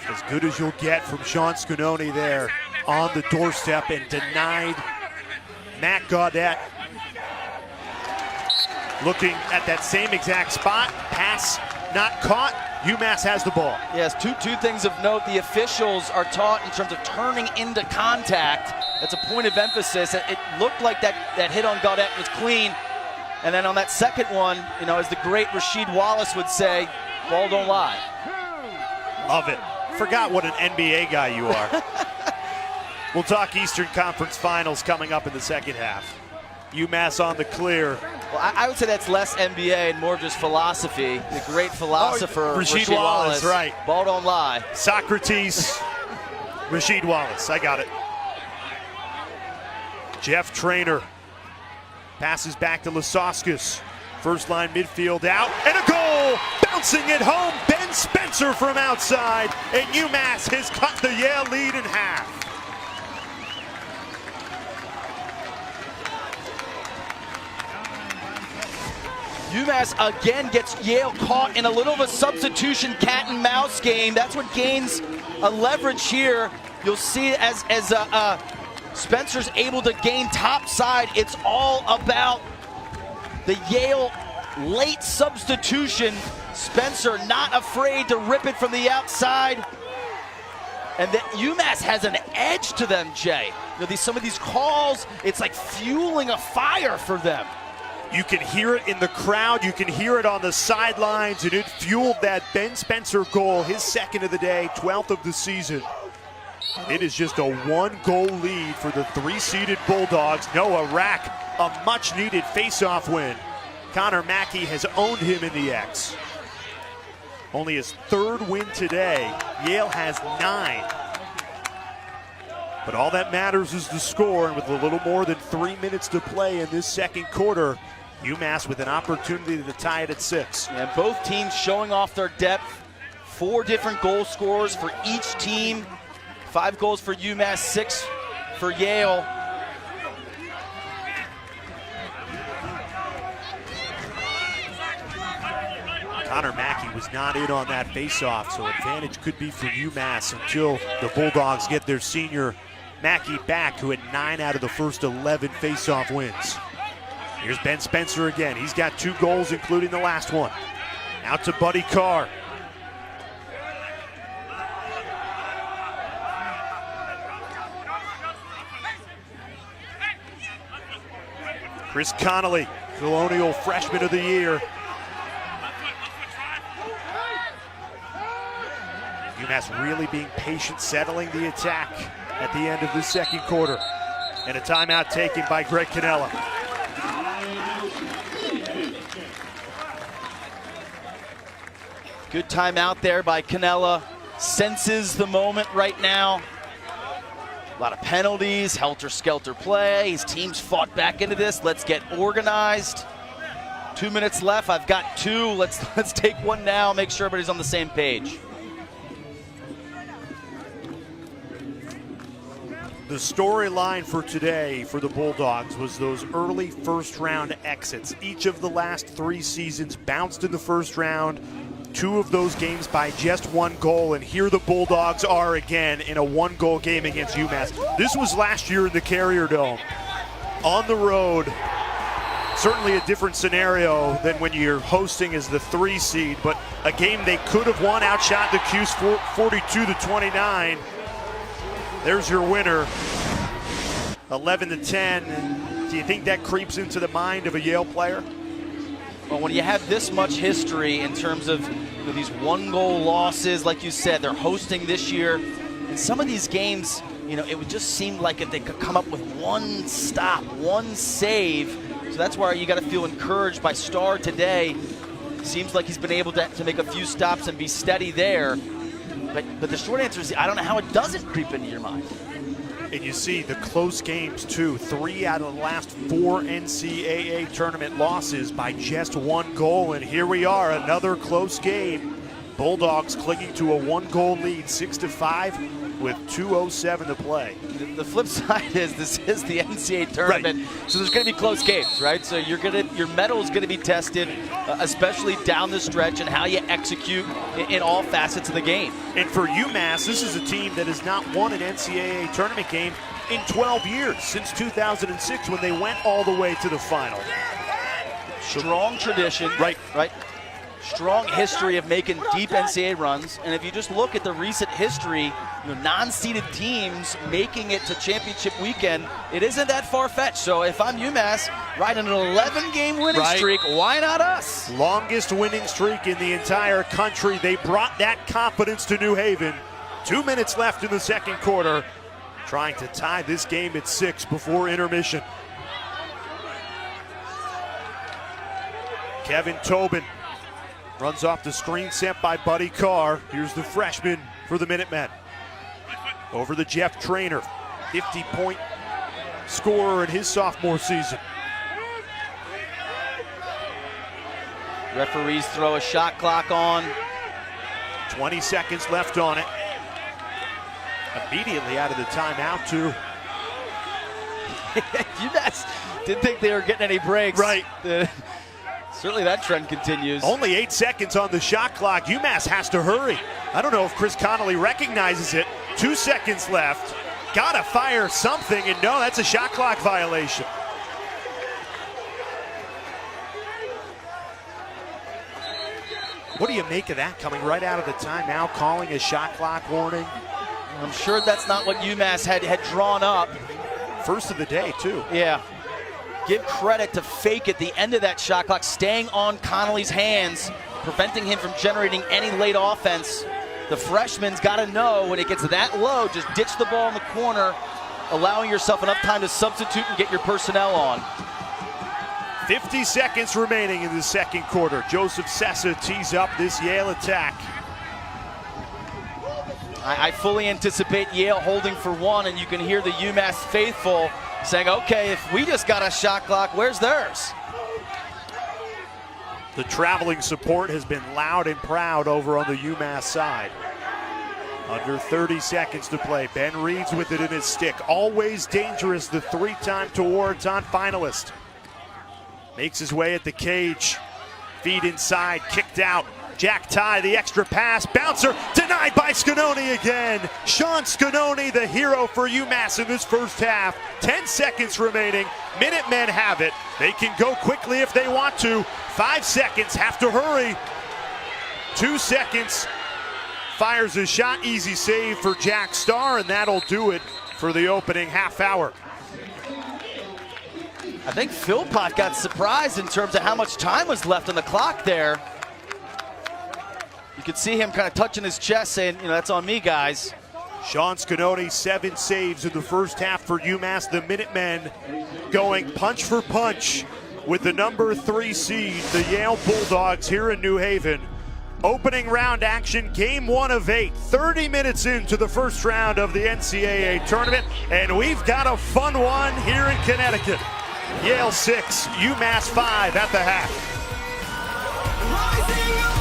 Speaker 1: As good as you'll get from Sean Scanoni there on the doorstep, and denied. Matt Gaudette looking at that same exact spot. Pass not caught. UMass has the ball.
Speaker 2: Yes, two things of note. The officials are taught in terms of turning into contact. That's a point of emphasis. It looked like that hit on Gaudette was clean. And then on that second one, you know, as the great Rasheed Wallace would say, ball don't lie.
Speaker 1: Love it. Forgot what an NBA guy you are. We'll talk Eastern Conference Finals coming up in the second half. UMass on the clear.
Speaker 2: Well, I would say that's less NBA and more just philosophy. The great philosopher,
Speaker 1: Rasheed Wallace, right.
Speaker 2: Ball don't lie.
Speaker 1: Socrates, Rasheed Wallace, I got it. Jeff Traynor passes back to Lasauskas. First line midfield out, and a goal! Bouncing it home, Ben Spencer from outside, and UMass has cut the Yale lead in half.
Speaker 2: UMass again gets Yale caught in a little of a substitution cat and mouse game. That's what gains a leverage here. You'll see as Spencer's able to gain top side. It's all about the Yale late substitution. Spencer not afraid to rip it from the outside. And that UMass has an edge to them, Jay. You know, some of these calls, it's like fueling a fire for them.
Speaker 1: You can hear it in the crowd, you can hear it on the sidelines, and it fueled that Ben Spencer goal, his second of the day, 12th of the season. It is just a 1-goal lead for the 3-seeded Bulldogs. Noah Rack, a much-needed face-off win. Connor Mackey has owned him in the X. Only his 3rd win today. Yale has 9. But all that matters is the score, and with a little more than 3 minutes to play in this second quarter, UMass with an opportunity to tie it at 6.
Speaker 2: And both teams showing off their depth. 4 different goal scorers for each team. 5 goals for UMass, 6 for Yale.
Speaker 1: Connor Mackey was not in on that faceoff, so advantage could be for UMass until the Bulldogs get their senior Mackey back, who had 9 out of the first 11 faceoff wins. Here's Ben Spencer again. He's got 2 goals, including the last one. Out to Buddy Carr. Chris Connolly, Colonial Freshman of the Year. UMass really being patient, settling the attack at the end of the second quarter. And a timeout taken by Greg Cannella.
Speaker 2: Good timeout there by Cannella. Senses the moment right now. A lot of penalties, helter-skelter play. His team's fought back into this. Let's get organized. 2 minutes left. I've got 2. Let's take one now. Make sure everybody's on the same page.
Speaker 1: The storyline for today for the Bulldogs was those early first-round exits. Each of the last 3 seasons bounced in the first round. 2 of those games by just 1 goal, and here the Bulldogs are again in a 1-goal game against UMass. This was last year in the Carrier Dome. On the road, certainly a different scenario than when you're hosting as the 3 seed, but a game they could have won, outshot the Cuse 42-29. There's your winner, 11-10. Do you think that creeps into the mind of a Yale player?
Speaker 2: Well, when you have this much history in terms of these 1-goal losses, like you said, they're hosting this year. In some of these games, it would just seem like if they could come up with 1 stop, 1 save. So that's why you got to feel encouraged by Starr today. Seems like he's been able to make a few stops and be steady there. But the short answer is I don't know how it doesn't creep into your mind.
Speaker 1: And you see the close games too. 3 out of the last 4 NCAA tournament losses by just 1 goal. And here we are, another close game. Bulldogs clinging to a 1-goal lead, 6-5 with 2:07 to play.
Speaker 2: The flip side is this is the NCAA tournament, right. So there's going to be close games, right? So your mettle is going to be tested, especially down the stretch, and how you execute in all facets of the game.
Speaker 1: And for UMass, this is a team that has not won an NCAA tournament game in 12 years, since 2006 when they went all the way to the final.
Speaker 2: Strong tradition,
Speaker 1: right?
Speaker 2: Strong history of making deep NCAA runs, and if you just look at the recent history, non-seeded teams making it to championship weekend, it isn't that far-fetched. So if I'm UMass, riding an 11-game winning streak, why not us?
Speaker 1: Longest winning streak in the entire country. They brought that confidence to New Haven. 2 minutes left in the second quarter, trying to tie this game at 6 before intermission. Kevin Tobin runs off the screen set by Buddy Carr. Here's the freshman for the Minutemen. Over the Jeff Trainer, 50-point scorer in his sophomore season.
Speaker 2: Referees throw a shot clock on.
Speaker 1: 20 seconds left on it. Immediately out of the timeout, too.
Speaker 2: UMass didn't think they were getting any breaks.
Speaker 1: Right.
Speaker 2: Certainly that trend continues.
Speaker 1: Only 8 seconds on the shot clock. UMass has to hurry. I don't know if Chris Connolly recognizes it. 2 seconds left. Gotta fire something, and no, that's a shot clock violation. What do you make of that coming right out of the timeout, calling a shot clock warning?
Speaker 2: I'm sure that's not what UMass had drawn up.
Speaker 1: First of the day, too.
Speaker 2: Yeah. Give credit to Fake at the end of that shot clock, staying on Connolly's hands, preventing him from generating any late offense. The freshman's got to know when it gets that low, just ditch the ball in the corner, allowing yourself enough time to substitute and get your personnel on.
Speaker 1: 50 seconds remaining in the second quarter. Joseph Sessa tees up this Yale attack.
Speaker 2: I fully anticipate Yale holding for one, and you can hear the UMass faithful saying, okay, if we just got a shot clock, where's theirs?
Speaker 1: The traveling support has been loud and proud over on the UMass side. Under 30 seconds to play. Ben Reeves with it in his stick. Always dangerous, the three-time Tewaaraton finalist. Makes his way at the cage. Feet inside, kicked out. Jack Ty, the extra pass. Bouncer denied by Scanoni again. Sean Scanoni, the hero for UMass in this first half. 10 seconds remaining. Minutemen have it. They can go quickly if they want to. 5 seconds, have to hurry. 2 seconds. Fires a shot, easy save for Jack Starr, and that'll do it for the opening half hour.
Speaker 2: I think Philpott got surprised in terms of how much time was left on the clock there. You could see him kind of touching his chest saying, you know, that's on me, guys.
Speaker 1: Sean Scanoni, 7 saves in the first half for UMass. The Minutemen going punch for punch with the number 3 seed, the Yale Bulldogs here in New Haven. Opening round action, game 1 of 8, 30 minutes into the first round of the NCAA tournament, and we've got a fun one here in Connecticut. Yale 6, UMass 5 at the half.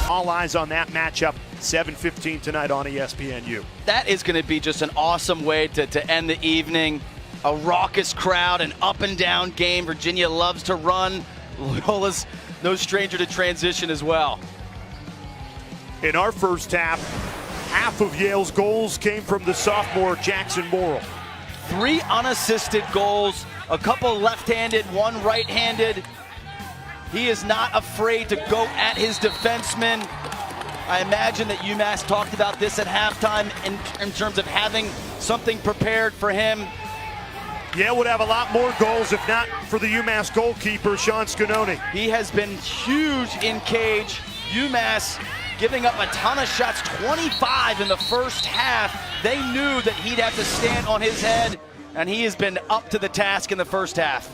Speaker 1: All eyes on that matchup, 7:15 tonight on ESPNU.
Speaker 2: That is going to be just an awesome way to end the evening. A raucous crowd, an up and down game. Virginia loves to run. Loyola's no stranger to transition as well.
Speaker 1: In our first half of Yale's goals came from the sophomore Jackson Morrill.
Speaker 2: 3 unassisted goals, a couple left-handed, 1 right-handed. He is not afraid to go at his defenseman. I imagine that UMass talked about this at halftime in terms of having something prepared for him.
Speaker 1: Yale would have a lot more goals if not for the UMass goalkeeper, Sean Scanoni.
Speaker 2: He has been huge in cage. UMass giving up a ton of shots, 25 in the first half. They knew that he'd have to stand on his head, and he has been up to the task in the first half.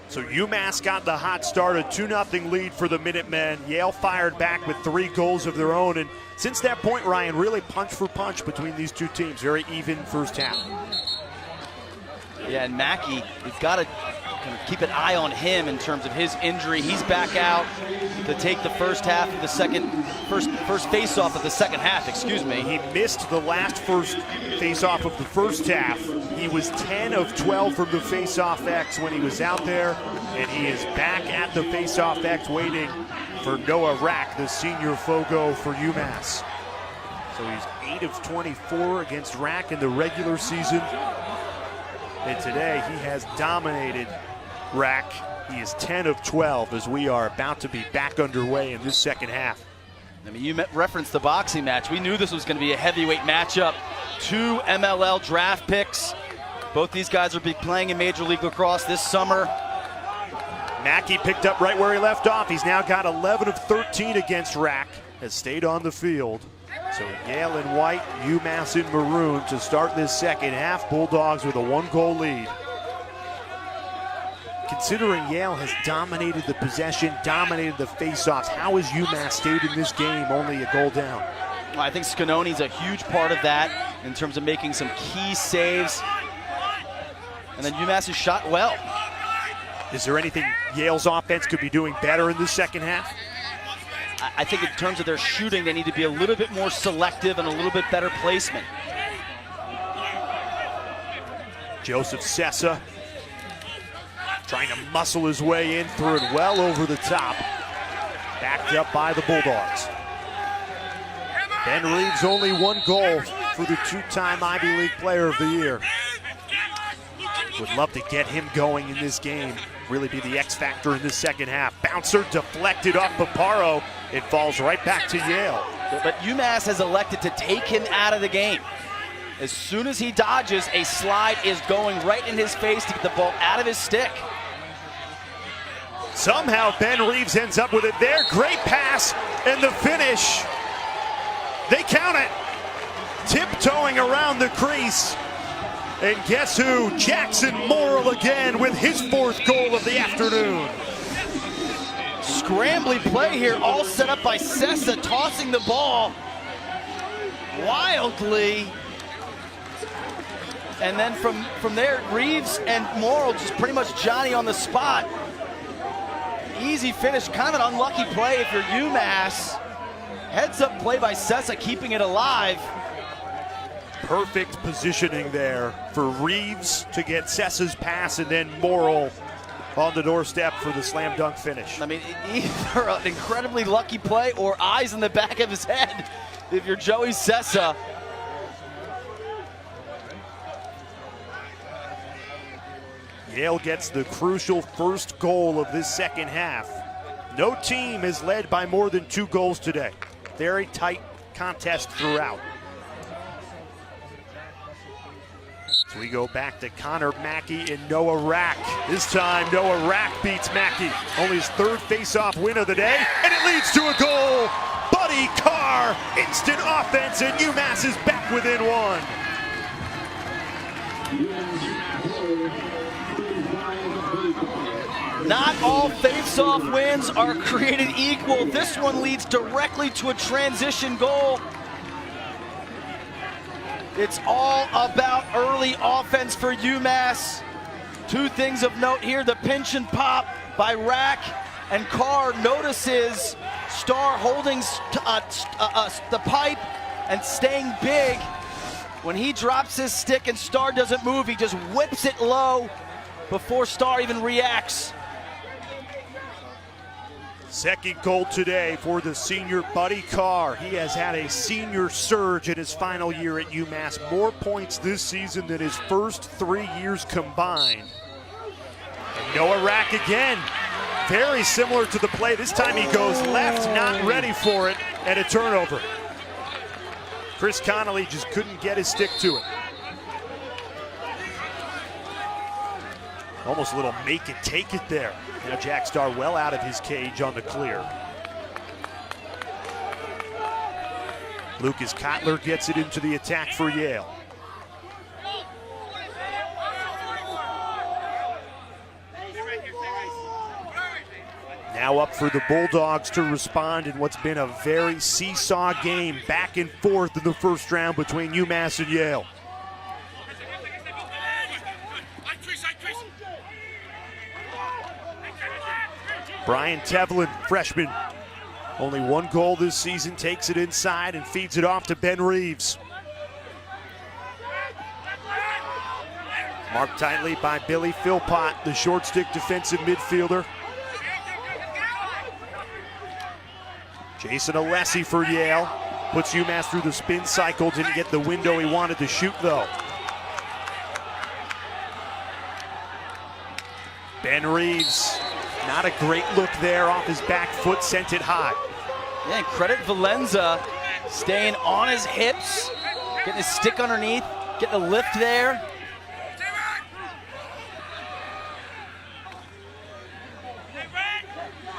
Speaker 1: So UMass got the hot start, a 2-0 lead for the Minutemen. Yale fired back with 3 goals of their own, and since that point, Ryan, really punch for punch between these two teams. Very even first half.
Speaker 2: Yeah, and Mackey, we've got to kind of keep an eye on him in terms of his injury. He's back out to take the first half of the first face-off of the second half, excuse me.
Speaker 1: He missed the last first face-off of the first half. He was 10 of 12 from the face-off X when he was out there, and he is back at the face-off X waiting for Noah Rack, the senior Fogo for UMass. So he's 8 of 24 against Rack in the regular season. And today he has dominated Rack. He is 10 of 12 as we are about to be back underway in this second half.
Speaker 2: I mean, you referenced the boxing match. We knew this was going to be a heavyweight matchup. 2 MLL draft picks. Both these guys will be playing in Major League Lacrosse this summer.
Speaker 1: Mackey picked up right where he left off. He's now got 11 of 13 against Rack. Has stayed on the field. So Yale in white, UMass in maroon to start this second half. Bulldogs with a 1-goal lead. Considering Yale has dominated the possession, dominated the faceoffs, how has UMass stayed in this game only a goal down?
Speaker 2: Well, I think Scanoni's a huge part of that in terms of making some key saves. And then UMass has shot well.
Speaker 1: Is there anything Yale's offense could be doing better in the second half?
Speaker 2: I think in terms of their shooting, they need to be a little bit more selective and a little bit better placement.
Speaker 1: Joseph Sessa trying to muscle his way in, threw it well over the top. Backed up by the Bulldogs. Ben Reeves only 1 goal for the 2-time Ivy League Player of the Year. Would love to get him going in this game. Really be the X factor in the second half. Bouncer deflected off Paparo. It falls right back to Yale.
Speaker 2: But UMass has elected to take him out of the game. As soon as he dodges, a slide is going right in his face to get the ball out of his stick.
Speaker 1: Somehow Ben Reeves ends up with it there. Great pass and the finish. They count it. Tiptoeing around the crease. And guess who? Jackson Morrill again with his 4th goal of the afternoon.
Speaker 2: Scrambly play here, all set up by Sessa, tossing the ball. wildly. And then from there, Reeves and Morrill just pretty much Johnny on the spot. Easy finish, kind of an unlucky play if you're UMass. Heads up play by Sessa, keeping it alive.
Speaker 1: Perfect positioning there for Reeves to get Sessa's pass, and then Morrill on the doorstep for the slam dunk finish.
Speaker 2: I mean, either an incredibly lucky play or eyes in the back of his head if you're Joey Sessa.
Speaker 1: Yale gets the crucial first goal of this second half. No team is led by more than 2 goals today. Very tight contest throughout. So we go back to Connor Mackey and Noah Rack. This time Noah Rack beats Mackey. Only his 3rd face-off win of the day, and it leads to a goal. Buddy Carr, instant offense, and UMass is back within 1.
Speaker 2: Not all face-off wins are created equal. This one leads directly to a transition goal. It's all about early offense for UMass. 2 things of note here: the pinch and pop by Rack, and Carr notices Starr holding the pipe and staying big. When he drops his stick and Starr doesn't move, he just whips it low before Starr even reacts.
Speaker 1: Second goal today for the senior Buddy Carr. He has had a senior surge in his final year at UMass. More points this season than his first 3 years combined. And Noah Rack again. Very similar to the play. This time he goes left, not ready for it, and a turnover. Chris Connolly just couldn't get his stick to it. Almost a little make it, take it there. Now Jack Starr well out of his cage on the clear. Lucas Kotler gets it into the attack for Yale. Now up for the Bulldogs to respond in what's been a very seesaw game, back and forth in the first round between UMass and Yale. Brian Tevlin, freshman, only 1 goal this season, takes it inside and feeds it off to Ben Reeves. Marked tightly by Billy Philpott, the short stick defensive midfielder. Jason Alessi for Yale, puts UMass through the spin cycle, didn't get the window he wanted to shoot though. Ben Reeves, not a great look there, off his back foot, sent it high.
Speaker 2: Yeah, and credit Valenza, staying on his hips, getting his stick underneath, getting a lift there.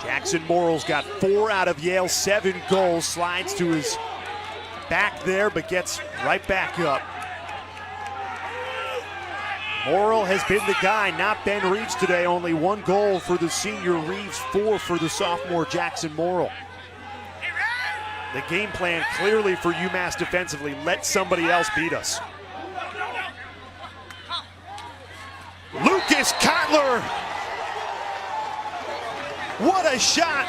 Speaker 1: Jackson Morrill's got 4 out of Yale's 7 goals, slides to his back there, but gets right back up. Morrill has been the guy, not Ben Reeves today. Only 1 goal for the senior Reeves, 4 for the sophomore Jackson Morrill. The game plan clearly for UMass defensively, let somebody else beat us. Lucas Kotler, what a shot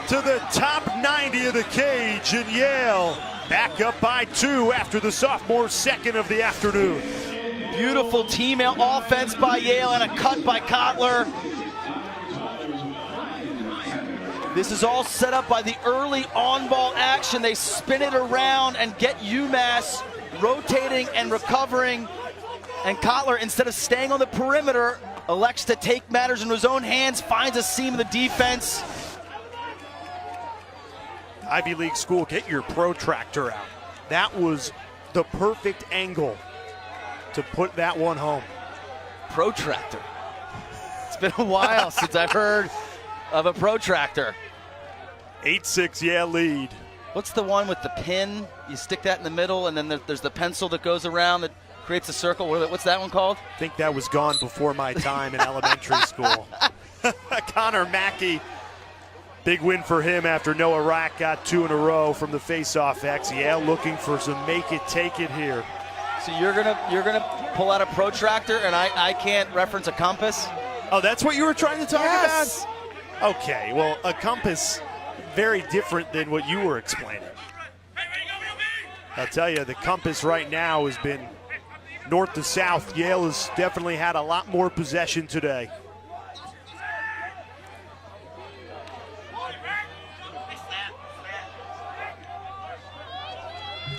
Speaker 1: to the top 90 of the cage, and Yale back up by 2 after the sophomore's 2nd of the afternoon.
Speaker 2: Beautiful team offense by Yale and a cut by Kotler. This is all set up by the early on-ball action. They spin it around and get UMass rotating and recovering. And Kotler, instead of staying on the perimeter, elects to take matters into his own hands, finds a seam in the defense.
Speaker 1: Ivy League school, get your protractor out. That was the perfect angle to put that one home.
Speaker 2: Protractor. It's been a while since I've heard of a protractor.
Speaker 1: 8-6 Yale lead.
Speaker 2: What's the one with the pin? You stick that in the middle, and then there's the pencil that goes around that creates a circle. What's that one called?
Speaker 1: I think that was gone before my time in elementary school. Connor Mackey Big win for him after Noah Rack got 2 in a row from the face-off X. Yale looking for some make it, take it here.
Speaker 2: So you're gonna pull out a protractor, and I can't reference a compass?
Speaker 1: Oh, that's what you were trying to talk
Speaker 2: Yes.
Speaker 1: about? Okay, well, a compass, very different than what you were explaining. I'll tell you, the compass right now has been north to south. Yale has definitely had a lot more possession today.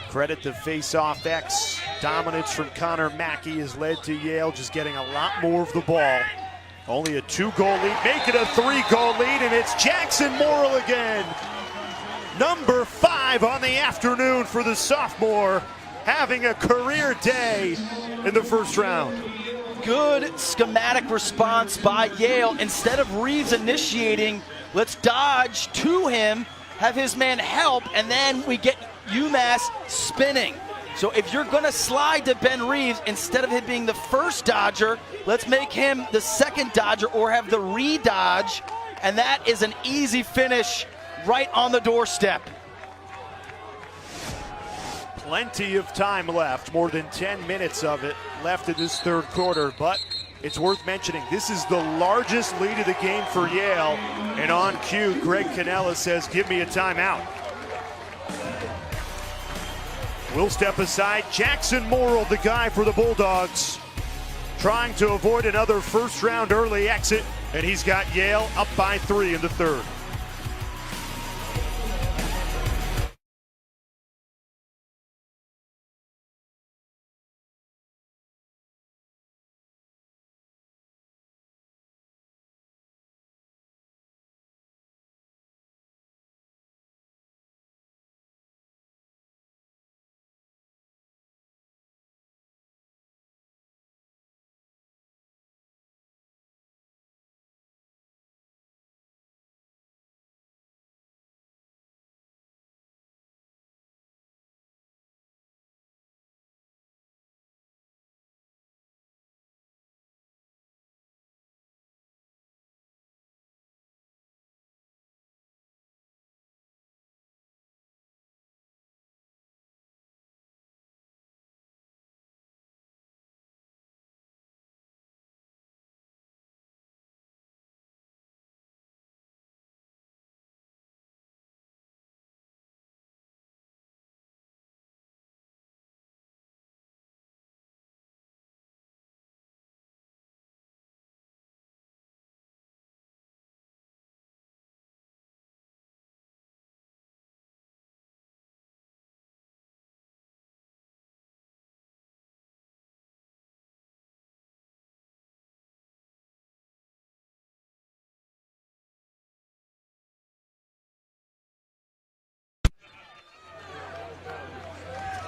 Speaker 1: Credit to face-off X. Dominance from Connor Mackey has led to Yale just getting a lot more of the ball. Only a 2-goal lead, make it a 3-goal lead, and it's Jackson Morrill again. Number 5 on the afternoon for the sophomore, having a career day in the first round.
Speaker 2: Good schematic response by Yale. Instead of Reeves initiating, let's dodge to him, have his man help, and then we get UMass spinning. So if you're going to slide to Ben Reeves, instead of him being the first dodger, let's make him the second dodger or have the re-dodge, and that is an easy finish right on the doorstep.
Speaker 1: Plenty of time left, more than 10 minutes of it left in this third quarter, but it's worth mentioning this is the largest lead of the game for Yale, and on cue, Greg Cannella says, give me a timeout. We'll step aside. Jackson Morrill, the guy for the Bulldogs, trying to avoid another first-round early exit, and he's got Yale up by 3 in the third.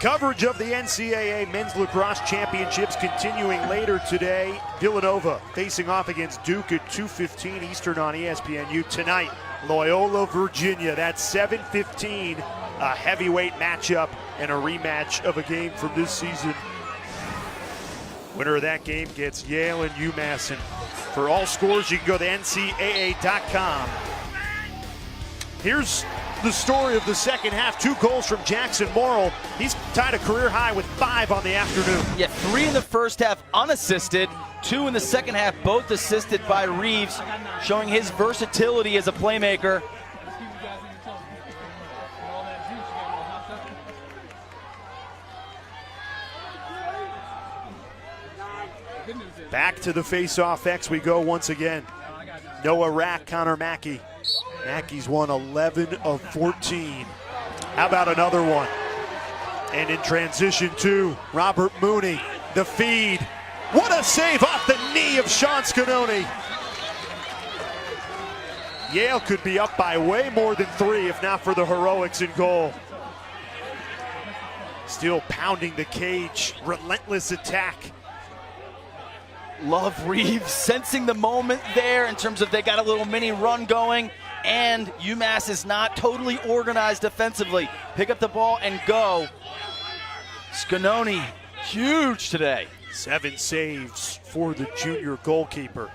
Speaker 1: Coverage of the NCAA Men's Lacrosse Championships continuing later today. Villanova facing off against Duke at 2:15 Eastern on ESPNU. Tonight, Loyola, Virginia. That's 7:15, a heavyweight matchup and a rematch of a game from this season. Winner of that game gets Yale and UMass. And for all scores, you can go to NCAA.com. Here's the story of the second half. 2 goals from Jackson Morrill. He's tied a career high with 5 on the afternoon.
Speaker 2: Yeah, 3 in the first half unassisted, 2 in the second half, both assisted by Reeves, showing his versatility as a playmaker.
Speaker 1: Back to the face-off X we go once again. Noah Rack, Connor Mackey. Mackey's won 11 of 14. How about another one? And in transition to Robert Mooney, the feed. What a save off the knee of Sean Scanoni. Yale could be up by way more than 3 if not for the heroics in goal. Still pounding the cage, relentless attack.
Speaker 2: Love Reeves sensing the moment there in terms of they got a little mini run going, and UMass is not totally organized defensively. Pick up the ball and go. Scanoni, huge today.
Speaker 1: 7 saves for the junior goalkeeper.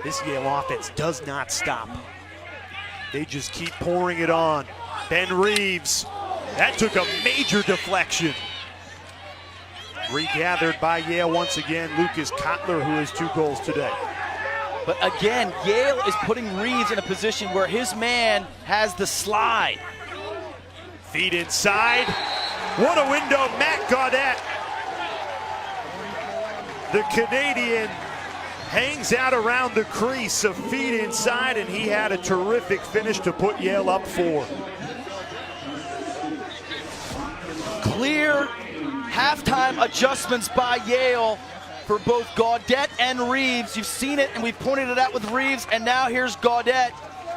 Speaker 1: This Yale offense does not stop. They just keep pouring it on. Ben Reeves, that took a major deflection. Regathered by Yale once again, Lucas Kotler, who has 2 goals today.
Speaker 2: But again, Yale is putting Reeves in a position where his man has the slide.
Speaker 1: Feet inside. What a window, Matt Gaudette. The Canadian hangs out around the crease, of feet inside, and he had a terrific finish to put Yale up 4.
Speaker 2: Clear halftime adjustments by Yale for both Gaudette and Reeves. You've seen it, and we've pointed it out with Reeves, and now here's Gaudette.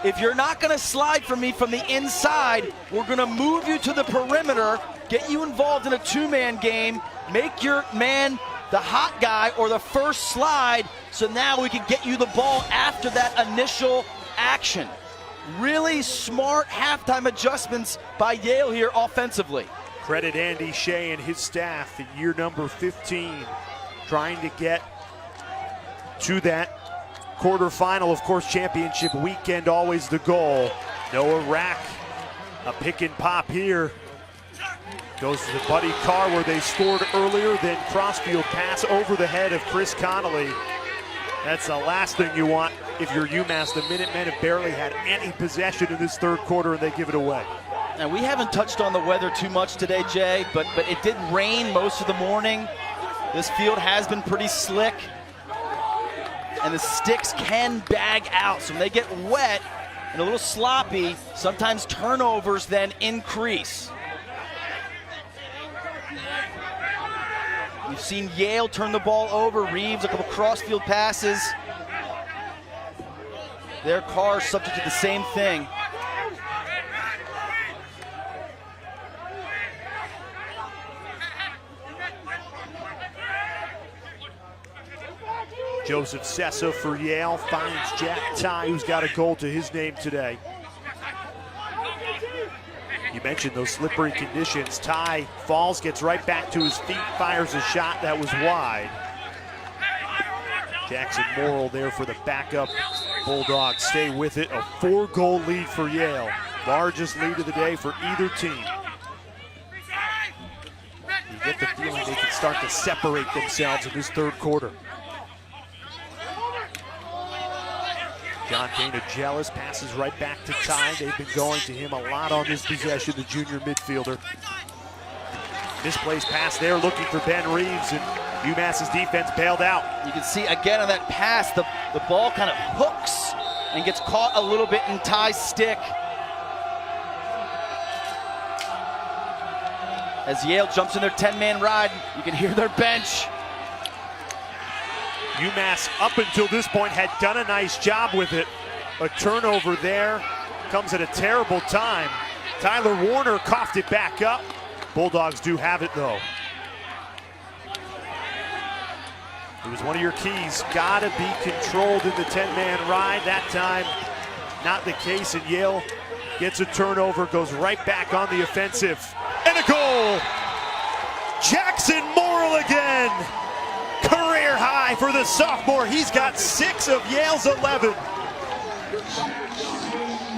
Speaker 2: If you're not going to slide for me from the inside, we're going to move you to the perimeter, get you involved in a 2-man game, make your man the hot guy or the first slide, so now we can get you the ball after that initial action. Really smart halftime adjustments by Yale here offensively.
Speaker 1: Credit Andy Shea and his staff in year number 15, trying to get to that quarterfinal. Of course, championship weekend always the goal. Noah Rack, a pick and pop here. Goes to the Buddy Carr where they scored earlier, then crossfield pass over the head of Chris Connolly. That's the last thing you want if you're UMass. The Minutemen have barely had any possession in this 3rd quarter, and they give it away.
Speaker 2: Now, we haven't touched on the weather too much today, Jay, but it did rain most of the morning. This field has been pretty slick, and the sticks can bag out. So when they get wet and a little sloppy, sometimes turnovers then increase. We've seen Yale turn the ball over. Reeves, a couple crossfield passes. Their Carr subject to the same thing.
Speaker 1: Joseph Sessa for Yale finds Jack Ty, who's got a goal to his name today. You mentioned those slippery conditions. Ty falls, gets right back to his feet, fires a shot that was wide. Jackson Morrill there for the backup. Bulldogs stay with it. A 4-goal lead for Yale. Largest lead of the day for either team. You get the feeling they can start to separate themselves in this 3rd quarter. John Dana jealous, passes right back to Ty. They've been going to him a lot on this possession, the junior midfielder. Misplaced pass there, looking for Ben Reeves, and UMass's defense bailed out.
Speaker 2: You can see again on that pass, the ball kind of hooks and gets caught a little bit in Ty's stick. As Yale jumps in their 10-man ride, you can hear their bench.
Speaker 1: UMass, up until this point, had done a nice job with it. A turnover there comes at a terrible time. Tyler Warner coughed it back up. Bulldogs do have it, though. It was one of your keys. Gotta be controlled in the 10-man ride. That time, not the case, and Yale gets a turnover, goes right back on the offensive. And a goal! Jackson Morrill again! Career high for the sophomore. He's got 6 of Yale's 11.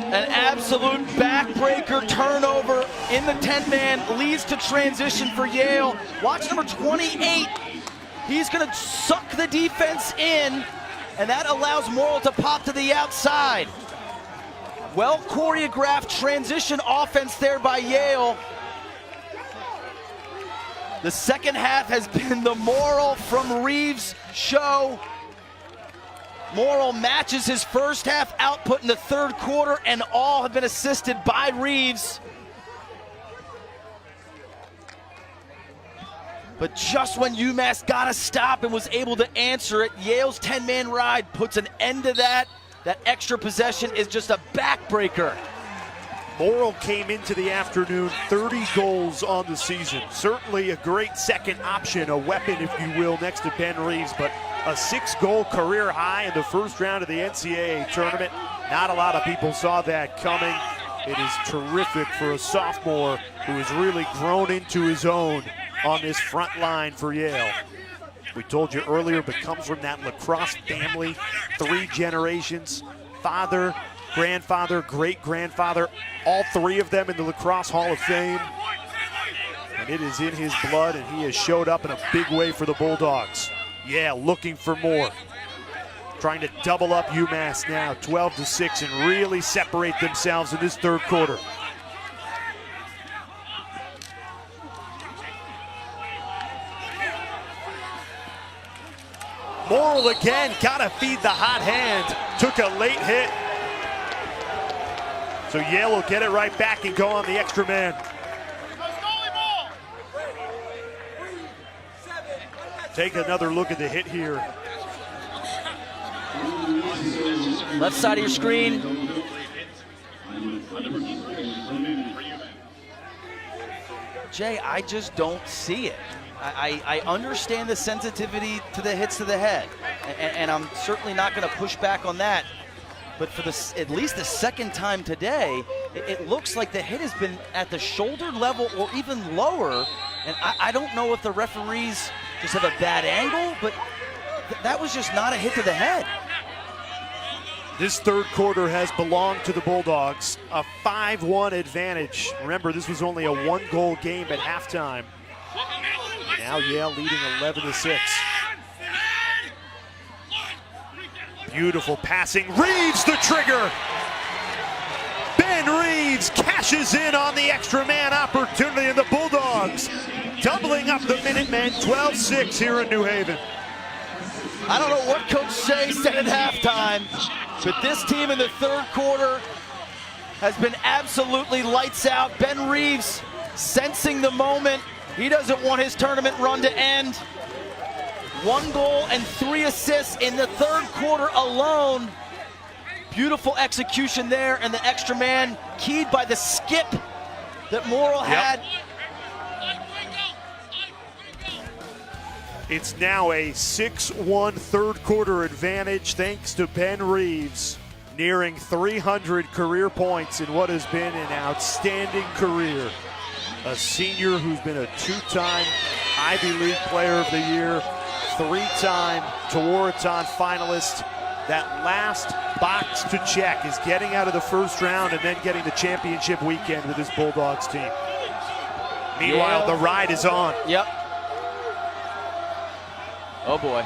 Speaker 2: An absolute backbreaker turnover in the 10-man leads to transition for Yale. Watch number 28. He's going to suck the defense in, and that allows Morrill to pop to the outside. Well choreographed transition offense there by Yale. The second half has been the Morrill from Reeves show. Morrill matches his first half output in the 3rd quarter, and all have been assisted by Reeves. But just when UMass got to stop and was able to answer it, Yale's 10-man ride puts an end to that. That extra possession is just a backbreaker.
Speaker 1: Morrill came into the afternoon 30 goals on the season. Certainly a great second option, a weapon, if you will, next to Ben Reeves, but a 6-goal career high in the first round of the NCAA tournament. Not a lot of people saw that coming. It is terrific for a sophomore who has really grown into his own on this front line for Yale. we told you earlier, but comes from that lacrosse family, 3 generations, father, grandfather, great-grandfather, all 3 of them in the Lacrosse Hall of Fame. And it is in his blood, and he has showed up in a big way for the Bulldogs. Yeah, looking for more. Trying to double up UMass now, 12-6, and really separate themselves in this third quarter. Morrill again, gotta feed the hot hand. Took a late hit. So Yale will get it right back and go on the extra man. Take another look at the hit here.
Speaker 2: Left side of your screen. Jay, I just don't see it. I understand the sensitivity to the hits to the head, and I'm certainly not going to push back on that. But for at least the second time today, it looks like the hit has been at the shoulder level or even lower. And I don't know if the referees just have a bad angle, but that was just not a hit to the head.
Speaker 1: This third quarter has belonged to the Bulldogs. A 5-1 advantage. Remember, this was only a 1-goal game at halftime. Now Yale leading 11-6. Beautiful passing. Reeves the trigger. Ben Reeves cashes in on the extra man opportunity, and the Bulldogs doubling up the Minutemen, 12-6 here in New Haven.
Speaker 2: I don't know what Coach Shea said at halftime, but this team in the third quarter has been absolutely lights out. Ben Reeves sensing the moment. He doesn't want his tournament run to end. 1 goal and 3 assists in the third quarter alone. Beautiful execution there, and the extra man keyed by the skip that Morrill had.
Speaker 1: It's now a 6-1 third quarter advantage thanks to Ben Reeves, nearing 300 career points in what has been an outstanding career. A senior who's been a 2-time Ivy League Player of the Year, 3-time Tewaaraton finalist. That last box to check is getting out of the first round and then getting the championship weekend with this Bulldogs team. Meanwhile, the ride is on.
Speaker 2: Yep. Oh boy.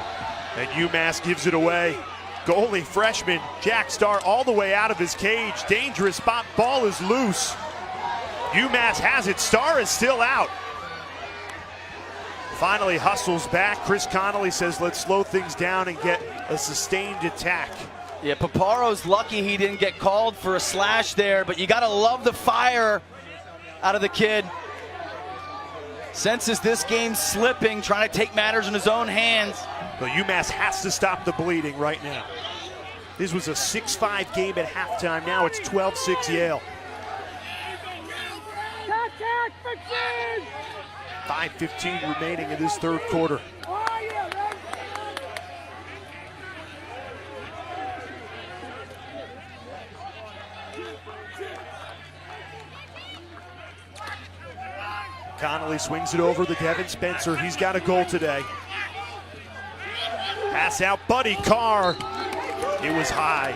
Speaker 1: And UMass gives it away. Goalie freshman Jack Starr all the way out of his cage. Dangerous spot, ball is loose. UMass has it, Starr is still out. Finally hustles back. Chris Connolly says, let's slow things down and get a sustained attack.
Speaker 2: Yeah, Paparo's lucky he didn't get called for a slash there, but you gotta love the fire out of the kid. Senses this game slipping, trying to take matters in his own hands.
Speaker 1: But UMass has to stop the bleeding right now. This was a 6-5 game at halftime. Now it's 12-6 Yale. 5:15 remaining in this third quarter. Connolly swings it over to Devin Spencer. He's got a goal today. Pass out, Buddy Carr. It was high,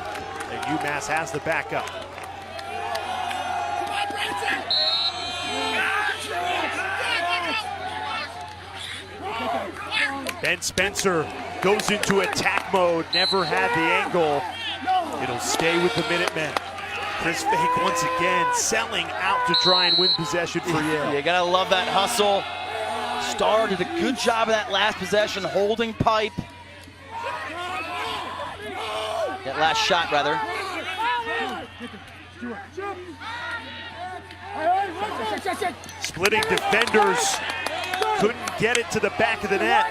Speaker 1: and UMass has the backup. Ben Spencer goes into attack mode, never had the angle. It'll stay with the Minutemen. Chris Fake once again selling out to try and win possession for Yale.
Speaker 2: You gotta love that hustle. Starr did a good job of that last possession, holding pipe. That last shot, rather.
Speaker 1: Splitting defenders, couldn't get it to the back of the net.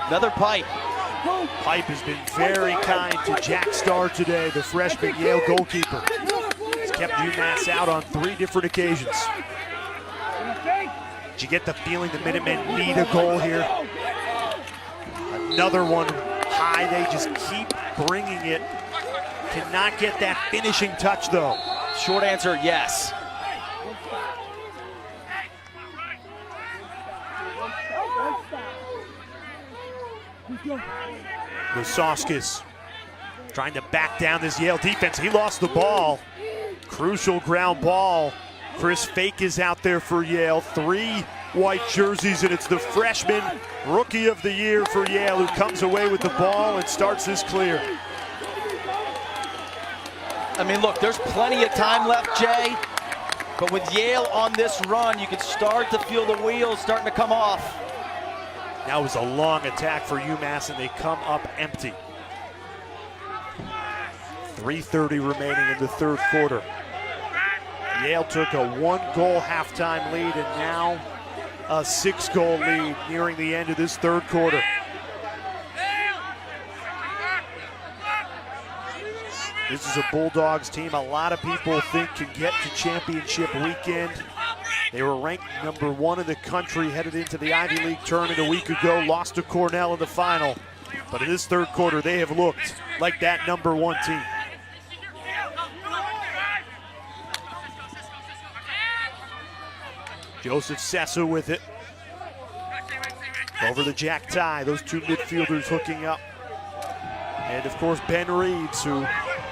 Speaker 2: Another pipe.
Speaker 1: Pipe has been very kind to Jack Starr today, the freshman Yale goalkeeper. He's kept UMass out on 3 different occasions. Did you get the feeling the Minutemen need a goal here? Another one high, they just keep bringing it. Cannot get that finishing touch though.
Speaker 2: Short answer, yes.
Speaker 1: Lasoskis trying to back down this Yale defense. He lost the ball. Crucial ground ball. Chris Fake is out there for Yale. 3 white jerseys, and it's the freshman rookie of the year for Yale who comes away with the ball and starts this clear.
Speaker 2: I mean, look, there's plenty of time left, Jay, but with Yale on this run, you can start to feel the wheels starting to come off.
Speaker 1: That was a long attack for UMass, and they come up empty. 3:30 remaining in the third quarter. Yale took a 1-goal halftime lead, and now a 6-goal lead nearing the end of this third quarter. This is a Bulldogs team a lot of people think can get to championship weekend. They were ranked number 1 in the country headed into the Ivy League tournament a week ago, lost to Cornell in the final. But in this third quarter, they have looked like that number 1 team. Joseph Sessa with it. Over the Jack Tie, those 2 midfielders hooking up. And of course, Ben Reeves, who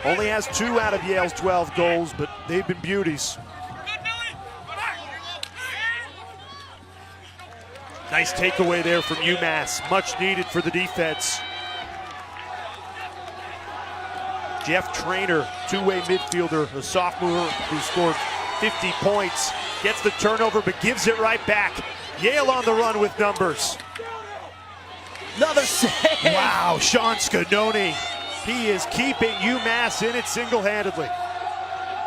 Speaker 1: only has 2 out of Yale's 12 goals, but they've been beauties. Nice takeaway there from UMass, much needed for the defense. Jeff Traynor, 2-way midfielder, a sophomore who scored 50 points, gets the turnover but gives it right back. Yale on the run with numbers.
Speaker 2: Another save.
Speaker 1: Wow, Sean Scanoni. He is keeping UMass in it single-handedly.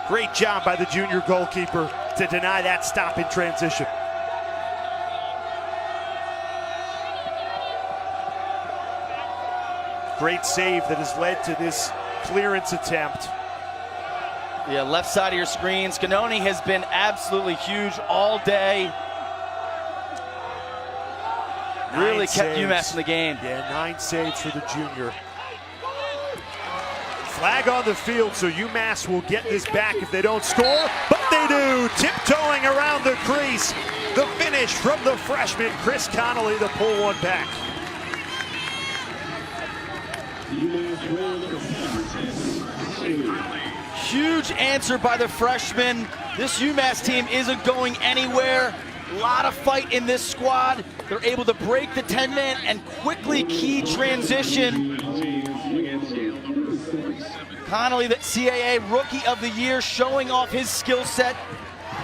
Speaker 1: Great job by the junior goalkeeper to deny that stop in transition. Great save that has led to this clearance attempt.
Speaker 2: Yeah, left side of your screen. Scanoni has been absolutely huge all day. Really kept UMass in the game.
Speaker 1: Yeah, 9 saves for the junior. Flag on the field, so UMass will get this back if they don't score, but they do. Tiptoeing around the crease. The finish from the freshman, Chris Connolly, to pull one back.
Speaker 2: Huge answer by the freshman. This UMass team isn't going anywhere. A lot of fight in this squad. They're able to break the 10-man and quickly key transition. Connolly, the CAA Rookie of the Year, showing off his skill set.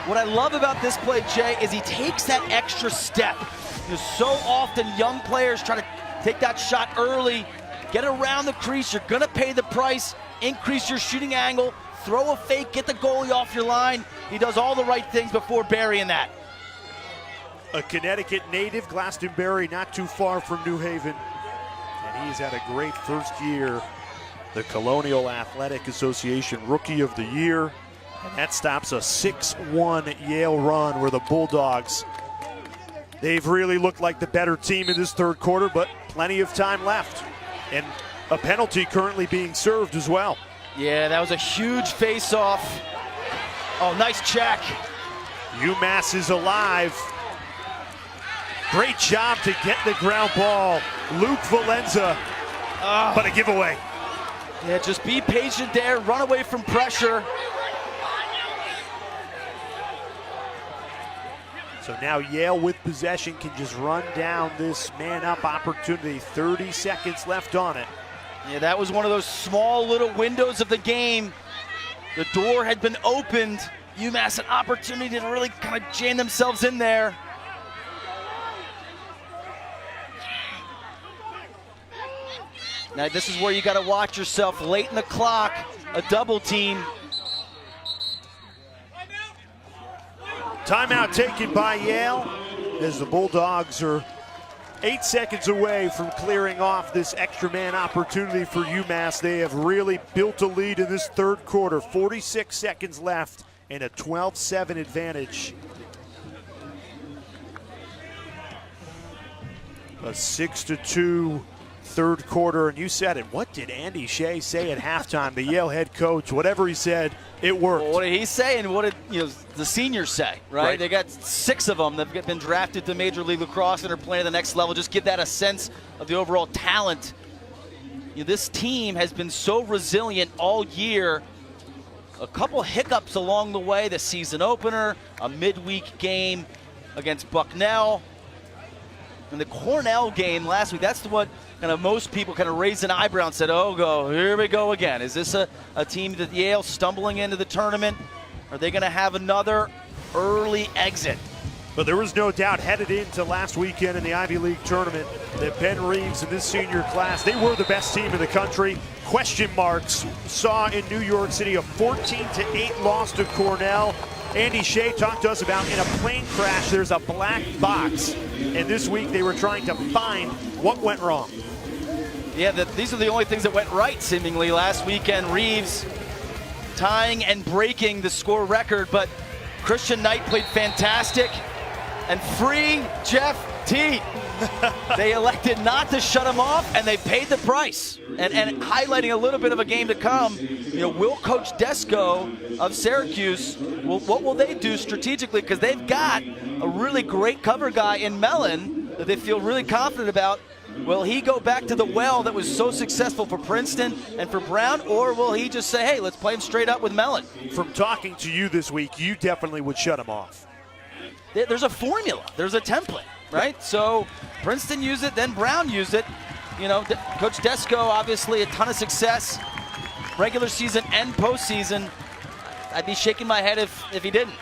Speaker 2: What I love about this play, Jay, is he takes that extra step. You know, so often young players try to take that shot early, get around the crease, you're gonna pay the price, increase your shooting angle, throw a fake, get the goalie off your line. He does all the right things before burying that.
Speaker 1: A Connecticut native, Glastonbury, not too far from New Haven. And he's had a great first year. The Colonial Athletic Association Rookie of the Year. And that stops a 6-1 Yale run where the Bulldogs, they've really looked like the better team in this third quarter, but plenty of time left. And a penalty currently being served as well.
Speaker 2: Yeah, that was a huge face-off. Oh, nice check.
Speaker 1: UMass is alive. Great job to get the ground ball. Luke Valenza, but a giveaway.
Speaker 2: Yeah, just be patient there, run away from pressure.
Speaker 1: So now Yale with possession can just run down this man-up opportunity. 30 seconds left on it.
Speaker 2: Yeah, that was one of those small little windows of the game. The door had been opened. UMass an opportunity to really kind of jam themselves in there. Now this is where you got to watch yourself late in the clock, a double team.
Speaker 1: Timeout taken by Yale as the Bulldogs are 8 seconds away from clearing off this extra man opportunity for UMass. They have really built a lead in this third quarter. 46 seconds left and a 12-7 advantage. A 6-2 third quarter, and you said it. What did Andy Shea say at halftime? The Yale head coach, whatever he said, it worked.
Speaker 2: Well, what did he say, and what did the seniors say, right? They got 6 of them that have been drafted to Major League Lacrosse and are playing at the next level. Just give that a sense of the overall talent. This team has been so resilient all year. A couple hiccups along the way, the season opener, a midweek game against Bucknell, and the Cornell game last week. That's what kind of most people kind of raised an eyebrow and said, oh, here we go again. Is this a team that Yale stumbling into the tournament? Are they going to have another early exit?
Speaker 1: But there was no doubt headed into last weekend in the Ivy League tournament that Ben Reeves and this senior class, they were the best team in the country. Question marks saw in New York City a 14-8 loss to Cornell. Andy Shea talked to us about in a plane crash, there's a black box. And this week they were trying to find what went wrong.
Speaker 2: Yeah, these are the only things that went right, seemingly, last weekend. Reeves tying and breaking the score record, but Christian Knight played fantastic. And free Jeff Teat. They elected not to shut him off, and they paid the price. And highlighting a little bit of a game to come, will Coach Desko of Syracuse, what will they do strategically? Because they've got a really great cover guy in Mellon that they feel really confident about. Will he go back to the well that was so successful for Princeton and for Brown, or will he just say, hey, let's play him straight up with Mellon?
Speaker 1: From talking to you this week, you definitely would shut him off.
Speaker 2: There's a formula, there's a template, right? So Princeton used it, then Brown used it. Coach Desko, obviously a ton of success, regular season and postseason. I'd be shaking my head if he didn't.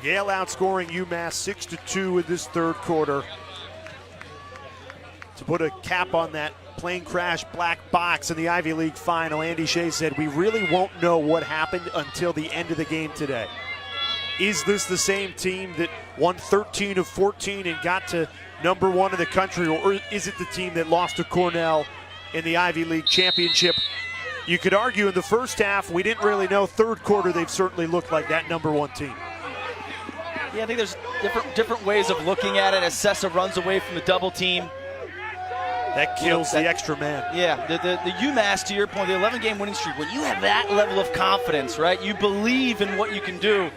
Speaker 1: Yale outscoring UMass 6-2 in this third quarter. To put a cap on that plane crash black box in the Ivy League final, Andy Shea said, we really won't know what happened until the end of the game today. Is this the same team that won 13 of 14 and got to number 1 in the country, or is it the team that lost to Cornell in the Ivy League championship? You could argue in the first half, we didn't really know. Third quarter, they've certainly looked like that number 1 team.
Speaker 2: Yeah, I think there's different ways of looking at it. Assessa runs away from the double team.
Speaker 1: That kills the extra man.
Speaker 2: Yeah, the UMass, to your point, the 11-game winning streak, when you have that level of confidence, right, you believe in what you can do.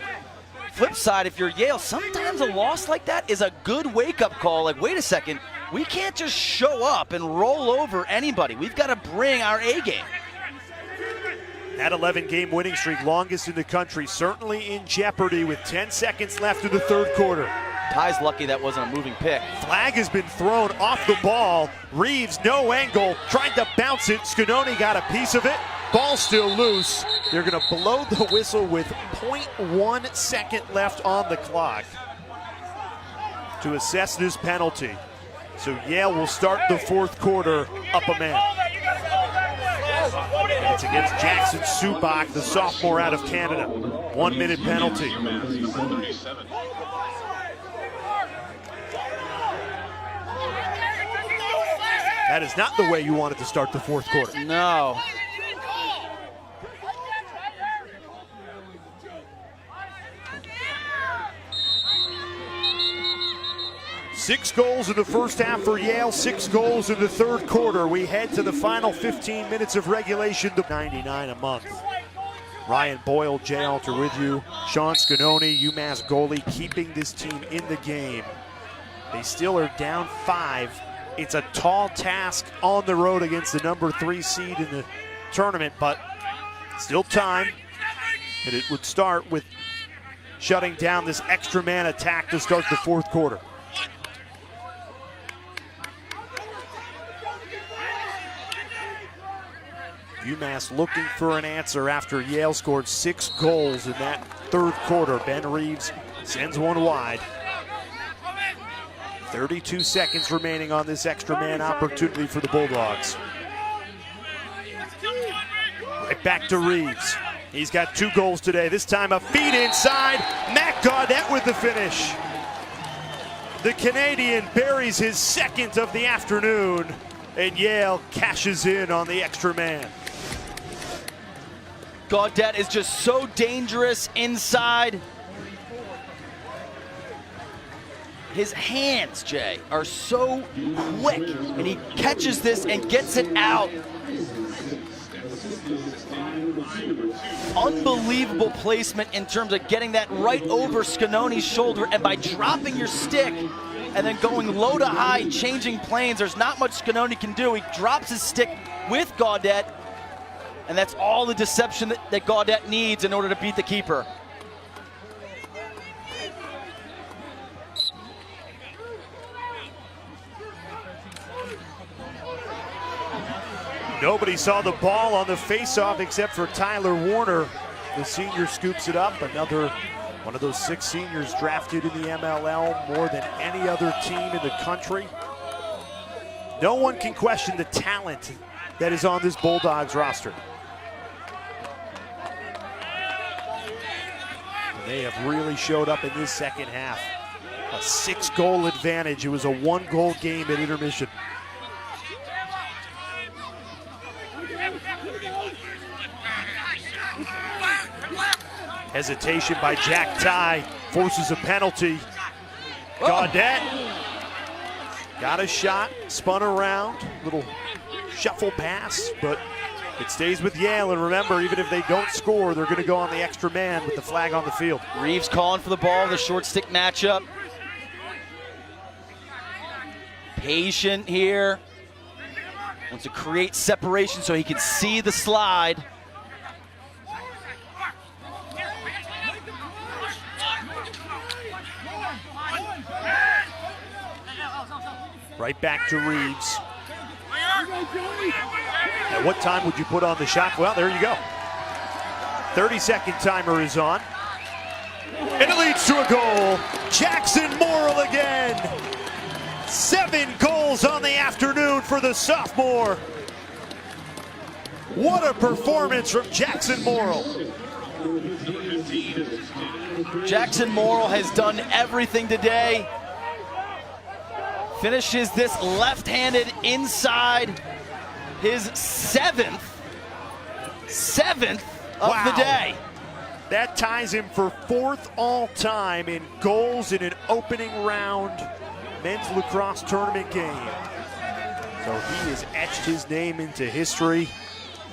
Speaker 2: Flip side, if you're Yale, sometimes a loss like that is a good wake-up call. Like, wait a second, we can't just show up and roll over anybody. We've got to bring our A game.
Speaker 1: That 11-game winning streak, longest in the country, certainly in jeopardy with 10 seconds left in the third quarter.
Speaker 2: Ty's lucky that wasn't a moving pick.
Speaker 1: Flag has been thrown off the ball. Reeves, no angle, tried to bounce it. Scanoni got a piece of it. Ball still loose. They're going to blow the whistle with 0.1 second left on the clock to assess this penalty. So Yale will start the fourth quarter up a man. And it's against Jackson Subak, the sophomore out of Canada. 1 minute penalty. That is not the way you wanted to start the fourth quarter.
Speaker 2: No.
Speaker 1: Six goals in the first half for Yale, 6 goals in the third quarter. We head to the final 15 minutes of regulation, to $99 a month. Ryan Boyle, Jay Alter with you. Sean Scanoni, UMass goalie, keeping this team in the game. They still are down 5. It's a tall task on the road against the number 3 seed in the tournament, but still time. And it would start with shutting down this extra man attack to start the fourth quarter. UMass looking for an answer after Yale scored 6 goals in that third quarter. Ben Reeves sends one wide. 32 seconds remaining on this extra man opportunity for the Bulldogs. Right back to Reeves. He's got 2 goals today. This time a feed inside. Matt Gaudette with the finish. The Canadian buries his second of the afternoon, and Yale cashes in on the extra man.
Speaker 2: Gaudette is just so dangerous inside. His hands, Jay, are so quick, and he catches this and gets it out. Unbelievable placement in terms of getting that right over Scannoni's shoulder, and by dropping your stick and then going low to high, changing planes, there's not much Scannoni can do. He drops his stick with Gaudette, and that's all the deception that Gaudette needs in order to beat the keeper.
Speaker 1: Nobody saw the ball on the face-off except for Tyler Warner. The senior scoops it up. Another one of those 6 seniors drafted in the MLL, more than any other team in the country. No one can question the talent that is on this Bulldogs roster. They have really showed up in this second half. A 6-goal advantage. It was a 1-goal game at intermission. Hesitation by Jack Ty, forces a penalty. Gaudette got a shot, spun around, little shuffle pass, but it stays with Yale. And remember, even if they don't score, they're going to go on the extra man with the flag on the field.
Speaker 2: Reeves calling for the ball, the short stick matchup. Patient here. Wants to create separation so he can see the slide.
Speaker 1: Right back to Reeves. At what time would you put on the shot? Well, there you go. 30-second timer is on. And it leads to a goal. Jackson Morrill again. 7 goals on the afternoon for the sophomore. What a performance from Jackson Morrill.
Speaker 2: Jackson Morrill has done everything today. Finishes this left-handed inside, his 7th of the day.
Speaker 1: That ties him for 4th all-time in goals in an opening round men's lacrosse tournament game. So he has etched his name into history.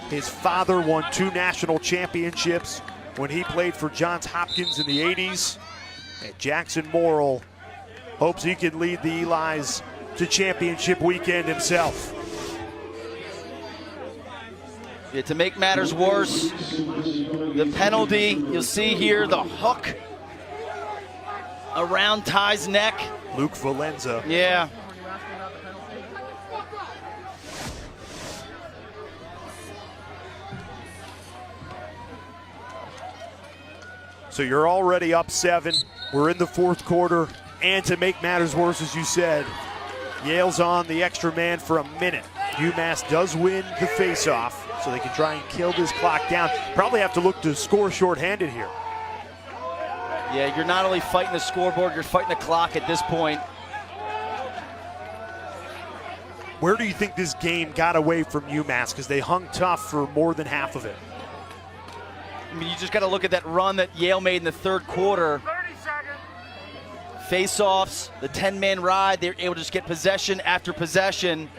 Speaker 1: His father won 2 national championships when he played for Johns Hopkins in the 80s. And Jackson Morrill hopes he can lead the Elis to championship weekend himself.
Speaker 2: Yeah, to make matters worse, the penalty, you'll see here the hook around Ty's neck.
Speaker 1: Luke Valenza.
Speaker 2: Yeah.
Speaker 1: So you're already up 7. We're in the 4th quarter. And to make matters worse, as you said, Yale's on the extra man for a minute. UMass does win the face-off, so they can try and kill this clock down. Probably have to look to score shorthanded here.
Speaker 2: Yeah, you're not only fighting the scoreboard, you're fighting the clock at this point.
Speaker 1: Where do you think this game got away from UMass? Because they hung tough for more than half of it.
Speaker 2: I mean, you just got to look at that run that Yale made in the 3rd quarter. Face-offs, the 10-man ride, they were able to just get possession after possession.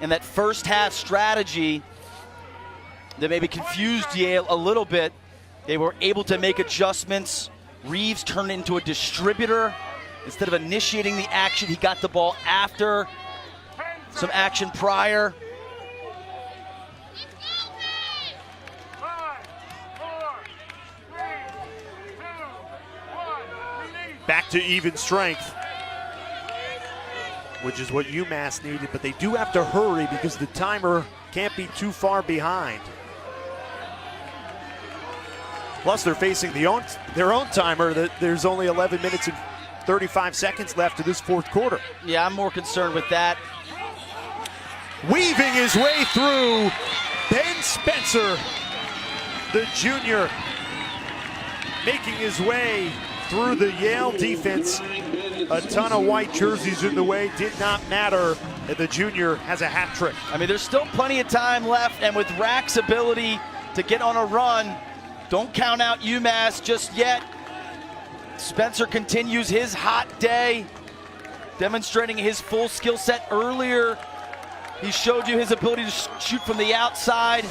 Speaker 2: And that first half strategy that maybe confused Yale a little bit, they were able to make adjustments. Reeves turned into a distributor. Instead of initiating the action, he got the ball after some action prior.
Speaker 1: Back to even strength, which is what UMass needed, but they do have to hurry because the timer can't be too far behind. Plus, they're facing their own timer that there's only 11 minutes and 35 seconds left of this 4th quarter.
Speaker 2: Yeah, I'm more concerned with that.
Speaker 1: Weaving his way through, Ben Spencer, the junior, making his way through the Yale defense. A ton of white jerseys in the way, did not matter, and the junior has a hat trick.
Speaker 2: I mean, there's still plenty of time left, and with Rack's ability to get on a run, don't count out UMass just yet. Spencer continues his hot day. demonstrating his full skill set earlier. He showed you his ability to shoot from the outside.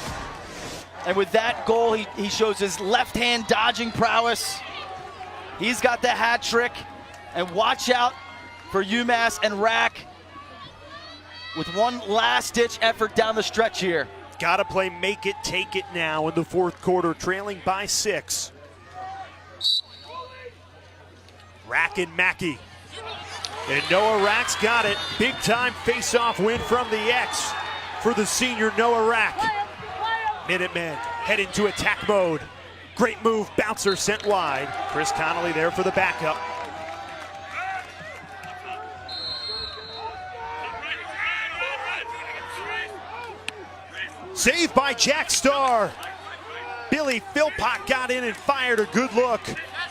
Speaker 2: And with that goal, he shows his left-hand dodging prowess. He's got the hat trick. And watch out for UMass and Rack with one last-ditch effort down the stretch here.
Speaker 1: Got to play make it, take it now in the fourth quarter, trailing by 6. Rack and Mackey. And Noah Rack's got it. Big time face-off win from the X for the senior Noah Rack. Minutemen head into attack mode. Great move, bouncer sent wide. Chris Connolly there for the backup. Saved by Jack Starr. Billy Philpott got in and fired a good look.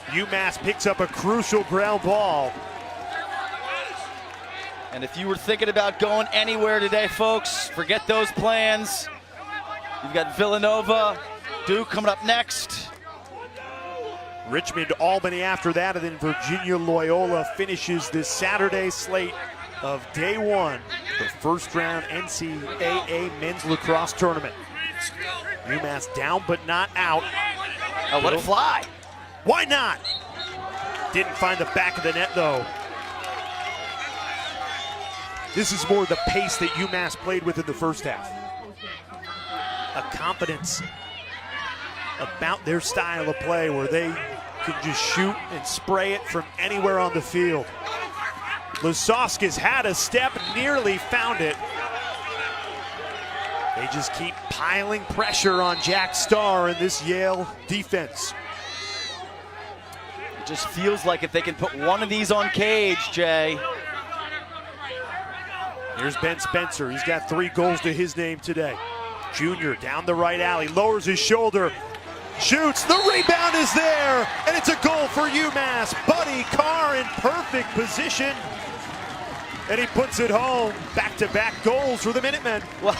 Speaker 1: UMass picks up a crucial ground ball.
Speaker 2: And if you were thinking about going anywhere today, folks, forget those plans. You've got Villanova, Duke coming up next.
Speaker 1: Richmond, Albany after that, and then Virginia Loyola finishes this Saturday slate of day 1, the first round NCAA men's lacrosse tournament. UMass down but not out.
Speaker 2: Oh, let it fly.
Speaker 1: Why not? Didn't find the back of the net though. This is more the pace that UMass played with in the first half. A confidence about their style of play where they can just shoot and spray it from anywhere on the field. Lasowskis had a step, nearly found it. They just keep piling pressure on Jack Starr in this Yale defense.
Speaker 2: It just feels like if they can put one of these on cage, Jay.
Speaker 1: Here's Ben Spencer. He's got 3 goals to his name today. Junior down the right alley, lowers his shoulder, shoots, the rebound is there, and it's a goal for UMass. Buddy Carr in perfect position, and he puts it home. Back-to-back goals for the Minutemen.
Speaker 2: Well,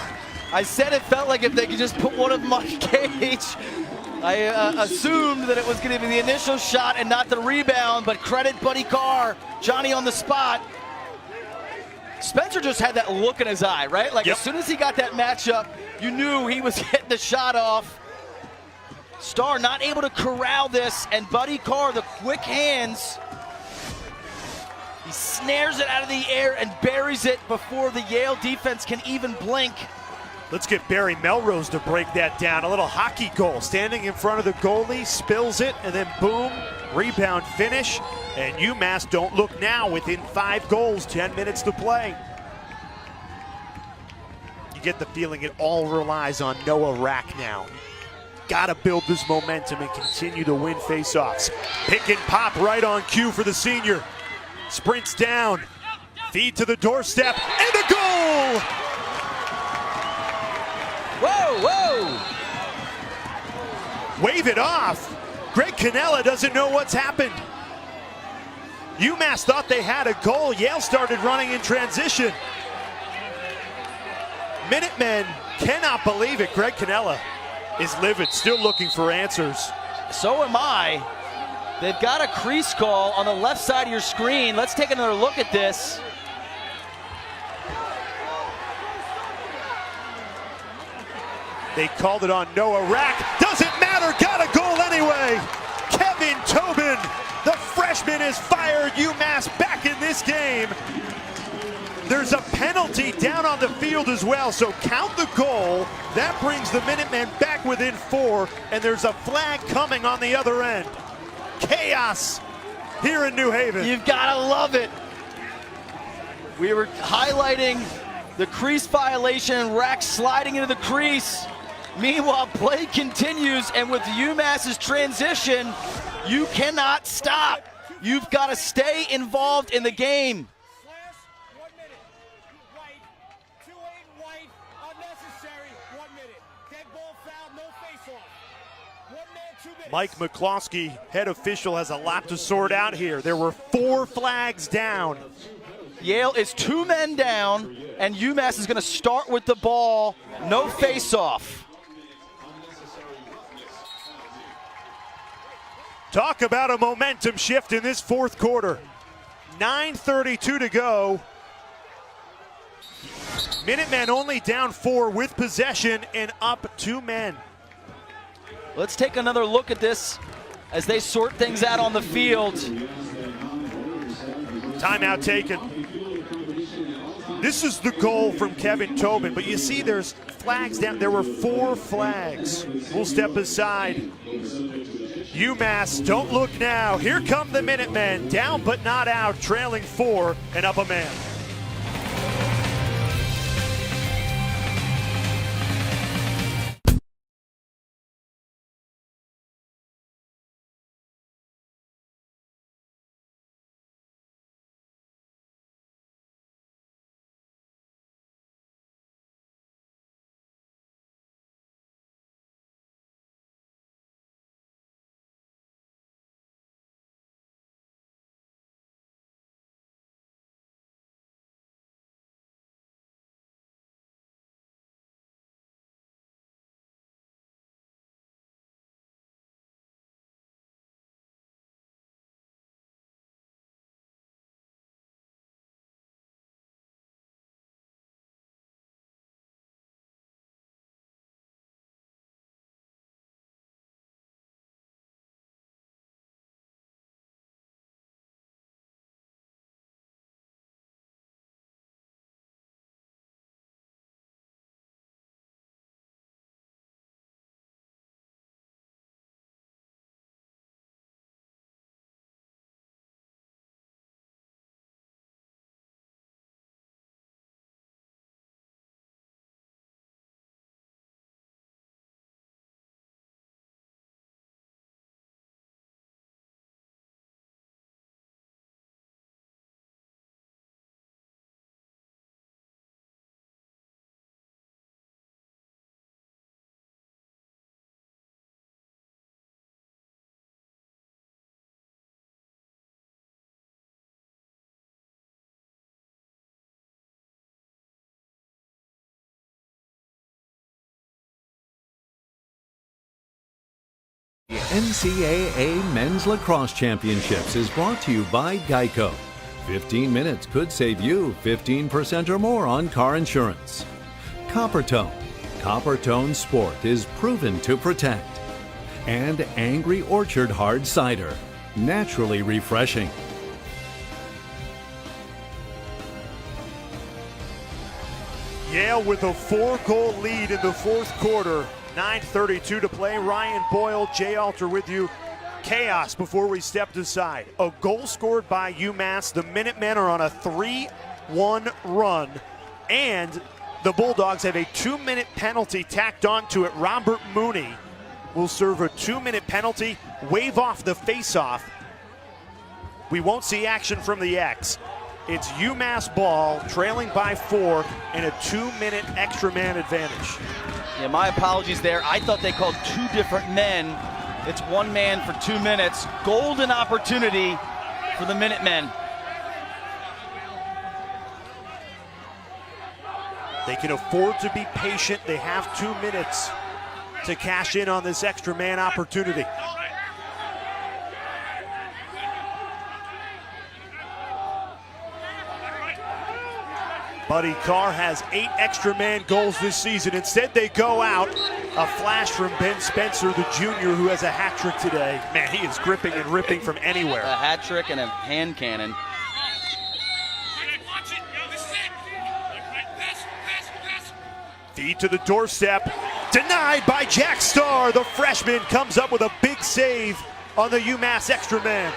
Speaker 2: I said it felt like if they could just put one of them on cage. I assumed that it was going to be the initial shot and not the rebound, but credit Buddy Carr, Johnny on the spot. Spencer just had that look in his eye, right? Like as soon as he got that matchup, you knew he was getting the shot off. Starr not able to corral this, and Buddy Carr, the quick hands, he snares it out of the air and buries it before the Yale defense can even blink.
Speaker 1: Let's get Barry Melrose to break that down. A little hockey goal, standing in front of the goalie, spills it, and then boom, rebound finish. And UMass don't look now, within 5 goals, 10 minutes to play. You get the feeling it all relies on Noah Rack now. Gotta build this momentum and continue to win faceoffs. Pick and pop right on cue for the senior. Sprints down, feed to the doorstep, and a goal!
Speaker 2: Whoa, whoa!
Speaker 1: Wave it off. Greg Cannella doesn't know what's happened. UMass thought they had a goal. Yale started running in transition. Minutemen cannot believe it. Greg Cannella is livid, still looking for answers.
Speaker 2: So am I. They've got a crease call on the left side of your screen. Let's take another look at this.
Speaker 1: They called it on Noah Rack. Doesn't matter, got a goal anyway. Kevin Tobin, the freshman, has fired UMass back in this game. There's a penalty down on the field as well, so count the goal. That brings the Minutemen back within 4, and there's a flag coming on the other end. Chaos here in New Haven.
Speaker 2: You've got to love it. We were highlighting the crease violation and Rack sliding into the crease. Meanwhile, play continues, and with UMass's transition, you cannot stop. You've got to stay involved in the game.
Speaker 1: Mike McCloskey, head official, has a lot to sort out here. There were 4 flags down.
Speaker 2: Yale is 2 men down, and UMass is going to start with the ball. No face-off.
Speaker 1: Talk about a momentum shift in this fourth quarter. 9:32 to go. Minutemen only down 4 with possession and up 2 men.
Speaker 2: Let's take another look at this as they sort things out on the field.
Speaker 1: Timeout taken. This is the goal from Kevin Tobin, but you see there's flags down. There were 4 flags. We'll step aside. UMass, don't look now. Here come the Minutemen, down but not out, trailing 4 and up a man.
Speaker 3: The NCAA Men's Lacrosse Championships is brought to you by Geico. 15 minutes could save you 15% or more on car insurance. Coppertone. Coppertone Sport is proven to protect. And Angry Orchard Hard Cider. Naturally refreshing.
Speaker 1: Yale with a 4-goal lead in the 4th quarter. 9:32 to play. Ryan Boyle, Jay Alter with you. Chaos before we stepped aside. A goal scored by UMass. The Minutemen are on a 3-1 run. And the Bulldogs have a 2-minute penalty tacked onto it. Robert Mooney will serve a 2-minute penalty, wave off the face-off. We won't see action from the X. It's UMass ball, trailing by 4, and a 2-minute extra man advantage.
Speaker 2: Yeah, my apologies there. I thought they called 2 different men. It's 1 man for 2 minutes. Golden opportunity for the Minutemen.
Speaker 1: They can afford to be patient. They have 2 minutes to cash in on this extra man opportunity. Buddy Carr has 8 extra man goals this season. Instead, they go out. A flash from Ben Spencer, the junior, who has a hat trick today. Man, he is gripping and ripping from anywhere.
Speaker 2: A hat trick and a hand cannon.
Speaker 1: Feed to the doorstep. Denied by Jack Starr. The freshman comes up with a big save on the UMass extra man.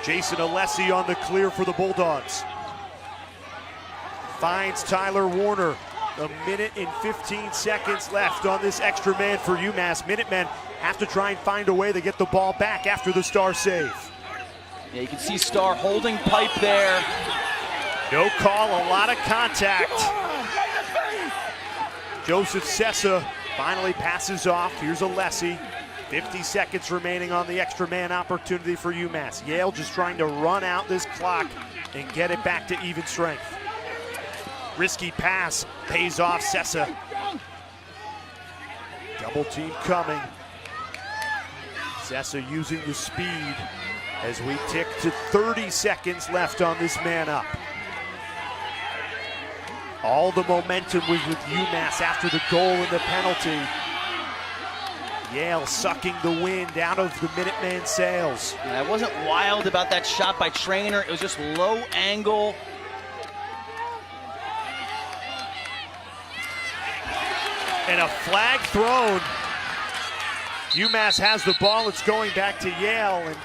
Speaker 1: Jason Alessi on the clear for the Bulldogs. Finds Tyler Warner. A minute and 15 seconds left on this extra man for UMass. Minutemen have to try and find a way to get the ball back after the Starr save.
Speaker 2: Yeah, you can see Starr holding pipe there.
Speaker 1: No call, a lot of contact. Joseph Sessa finally passes off. Here's Alessi. 50 seconds remaining on the extra man opportunity for UMass. Yale just trying to run out this clock and get it back to even strength. Risky pass, pays off Sessa. Double team coming. Sessa using the speed. as we tick to 30 seconds left on this man up. All the momentum was with UMass after the goal and the penalty. Yale sucking the wind out of the Minuteman sails.
Speaker 2: And I wasn't wild about that shot by Trainer. It was just low angle.
Speaker 1: And a flag thrown. UMass has the ball. It's going back to Yale. And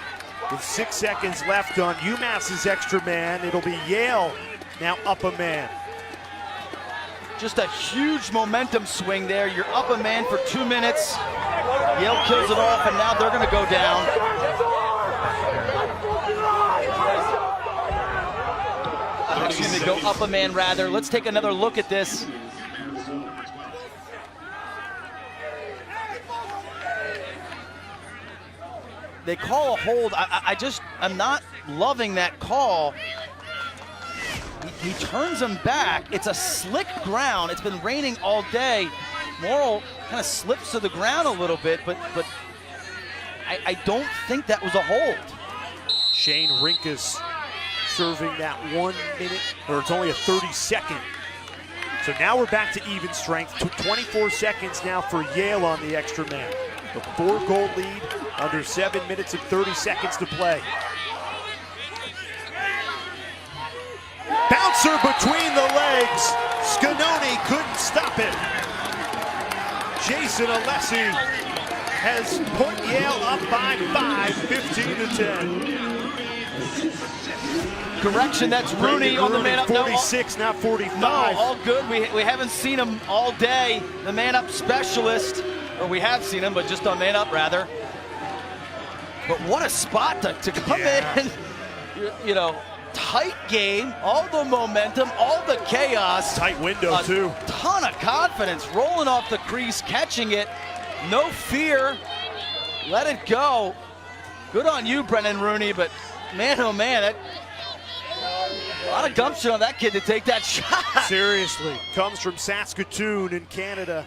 Speaker 1: with 6 seconds left on UMass's extra man, it'll be Yale now up a man.
Speaker 2: Just a huge momentum swing there. You're up a man for 2 minutes. Yale kills it off, and now they're going to go down. Excuse me, go up a man rather. Let's take another look at this. They call a hold. I'm not loving that call. He turns him back. It's a slick ground. It's been raining all day. Morrill kind of slips to the ground a little bit, but I don't think that was a hold.
Speaker 1: Shane Rinkus serving that 1 minute, or it's only a 30-second. So now we're back to even strength. 24 seconds now for Yale on the extra man. A 4-goal lead under 7 minutes and 30 seconds to play. Bouncer between the legs. Scanoni couldn't stop it. Jason Alessi has put Yale up by 5, 15-10.
Speaker 2: Correction, that's Rooney on the man up.
Speaker 1: 46, not 45.
Speaker 2: No, all good. We haven't seen him all day. The man up specialist, or we have seen him, but just on man up rather. But what a spot to come in. You know, tight game, all the momentum, all the chaos.
Speaker 1: Tight window too.
Speaker 2: Ton of confidence, rolling off the crease, catching it. No fear. Let it go. Good on you, Brennan Rooney, but man, oh man, a lot of gumption on that kid to take that shot.
Speaker 1: Seriously, comes from Saskatoon in Canada.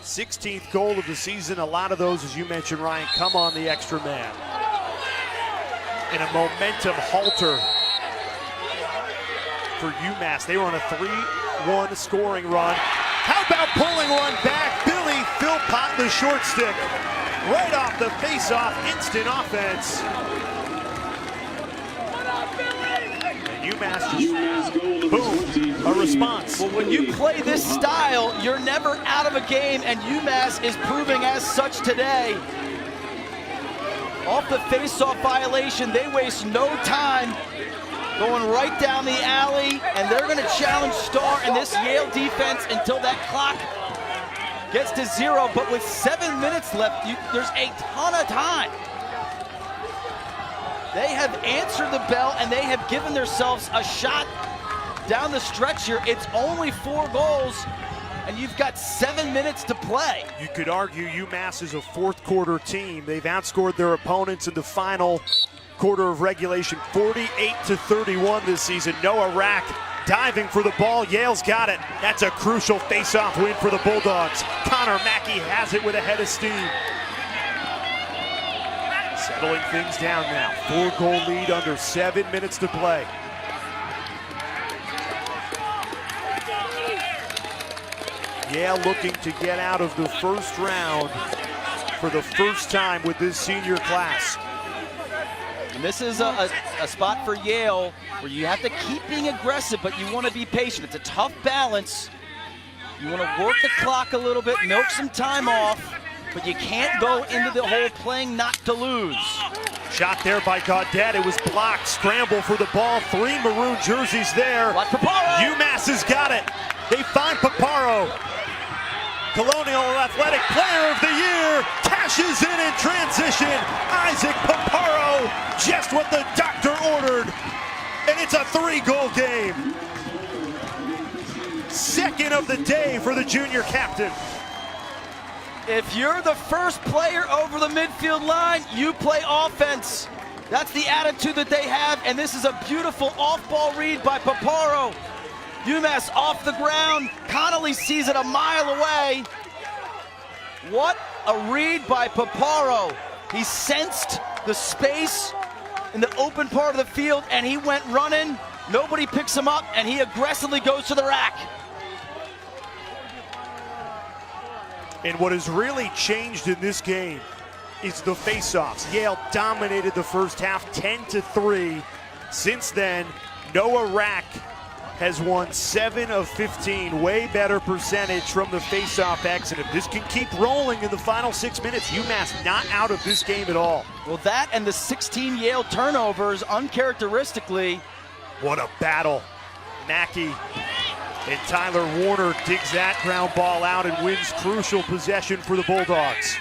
Speaker 1: 16th goal of the season. A lot of those, as you mentioned, Ryan, come on the extra man. And a momentum halter for UMass. They were on a 3-1 scoring run. How about pulling one back? Billy Philpott, the short stick. Right off the face-off, instant offense. UMass just, boom, a response.
Speaker 2: Well, when you play this style, you're never out of a game, and UMass is proving as such today. Off the face-off violation, they waste no time going right down the alley, and they're going to challenge Starr and this Yale defense until that clock gets to 0. But with 7 minutes left, there's a ton of time. They have answered the bell, and they have given themselves a shot down the stretch here. It's only 4 goals, and you've got 7 minutes to play.
Speaker 1: You could argue UMass is a fourth quarter team. They've outscored their opponents in the final quarter of regulation 48-31 this season. Noah Rack diving for the ball. Yale's got it. That's a crucial face-off win for the Bulldogs. Connor Mackey has it with a head of steam. Settling things down now. 4-goal lead under 7 minutes to play. Yale looking to get out of the first round for the first time with this senior class.
Speaker 2: And this is a spot for Yale where you have to keep being aggressive, but you want to be patient. It's a tough balance. You want to work the clock a little bit, milk some time off, but you can't go into the hole playing not to lose.
Speaker 1: Shot there by Gaudet. It was blocked. Scramble for the ball. 3 maroon jerseys there.
Speaker 2: Watch Paparo.
Speaker 1: UMass has got it. They find Paparo. Colonial Athletic Player of the Year cashes in transition. Isaac Paparo, just what the doctor ordered. And it's a 3-goal game. Second of the day for the junior captain.
Speaker 2: If you're the first player over the midfield line, you play offense. That's the attitude that they have, and this is a beautiful off-ball read by Paparo. UMass off the ground. Connolly sees it a mile away. What a read by Paparo. He sensed the space in the open part of the field, and he went running. Nobody picks him up, and he aggressively goes to the rack.
Speaker 1: And what has really changed in this game is the face-offs. Yale dominated the first half 10-3. Since then, Noah Rack has won 7 of 15, way better percentage from the face-off X. And if this can keep rolling in the final 6 minutes, UMass not out of this game at all.
Speaker 2: Well, that and the 16 Yale turnovers, uncharacteristically.
Speaker 1: What a battle. Mackey and Tyler Warner digs that ground ball out and wins crucial possession for the Bulldogs.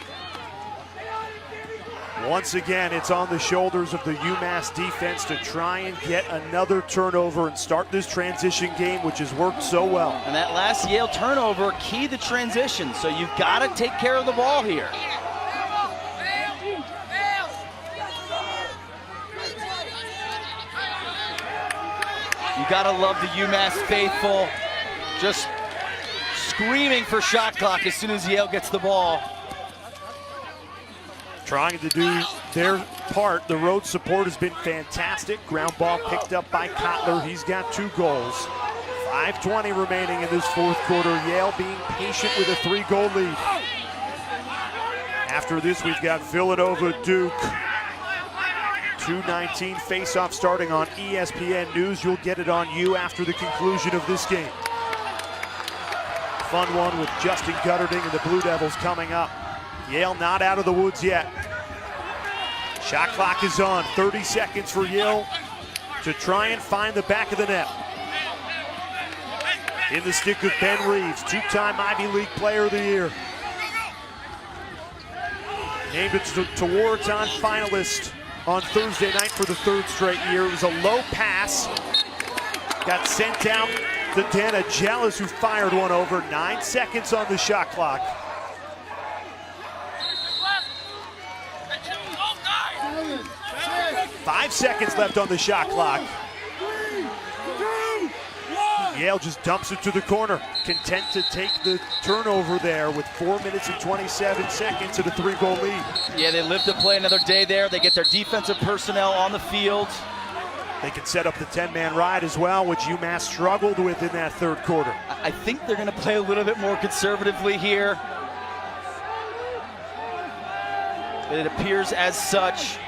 Speaker 1: Once again, it's on the shoulders of the UMass defense to try and get another turnover and start this transition game, which has worked so well.
Speaker 2: And that last Yale turnover keyed the transition, so you've got to take care of the ball here. You got to love the UMass faithful just screaming for shot clock as soon as Yale gets the ball.
Speaker 1: Trying to do their part. The road support has been fantastic. Ground ball picked up by Kotler. He's got 2 goals. 5:20 remaining in this fourth quarter. Yale being patient with a 3-goal lead. After this, we've got Villanova Duke. 2:19 face-off starting on ESPN News. You'll get it on you after the conclusion of this game. Fun one with Justin Gutterding and the Blue Devils coming up. Yale not out of the woods yet. Shot clock is on. 30 seconds for Yale to try and find the back of the net. In the stick of Ben Reeves, 2-time Ivy League Player of the Year. Named it to Wharton finalist on Thursday night for the 3rd straight year. It was a low pass. Got sent out to Dana Jealous, who fired one over. 9 seconds on the shot clock. 5 seconds left on the shot clock. Yale just dumps it to the corner, content to take the turnover there with 4 minutes and 27 seconds and a 3-goal lead.
Speaker 2: Yeah, they live to play another day there. They get their defensive personnel on the field.
Speaker 1: They can set up the 10-man ride as well, which UMass struggled with in that 3rd quarter.
Speaker 2: I think they're going to play a little bit more conservatively here. It appears as such.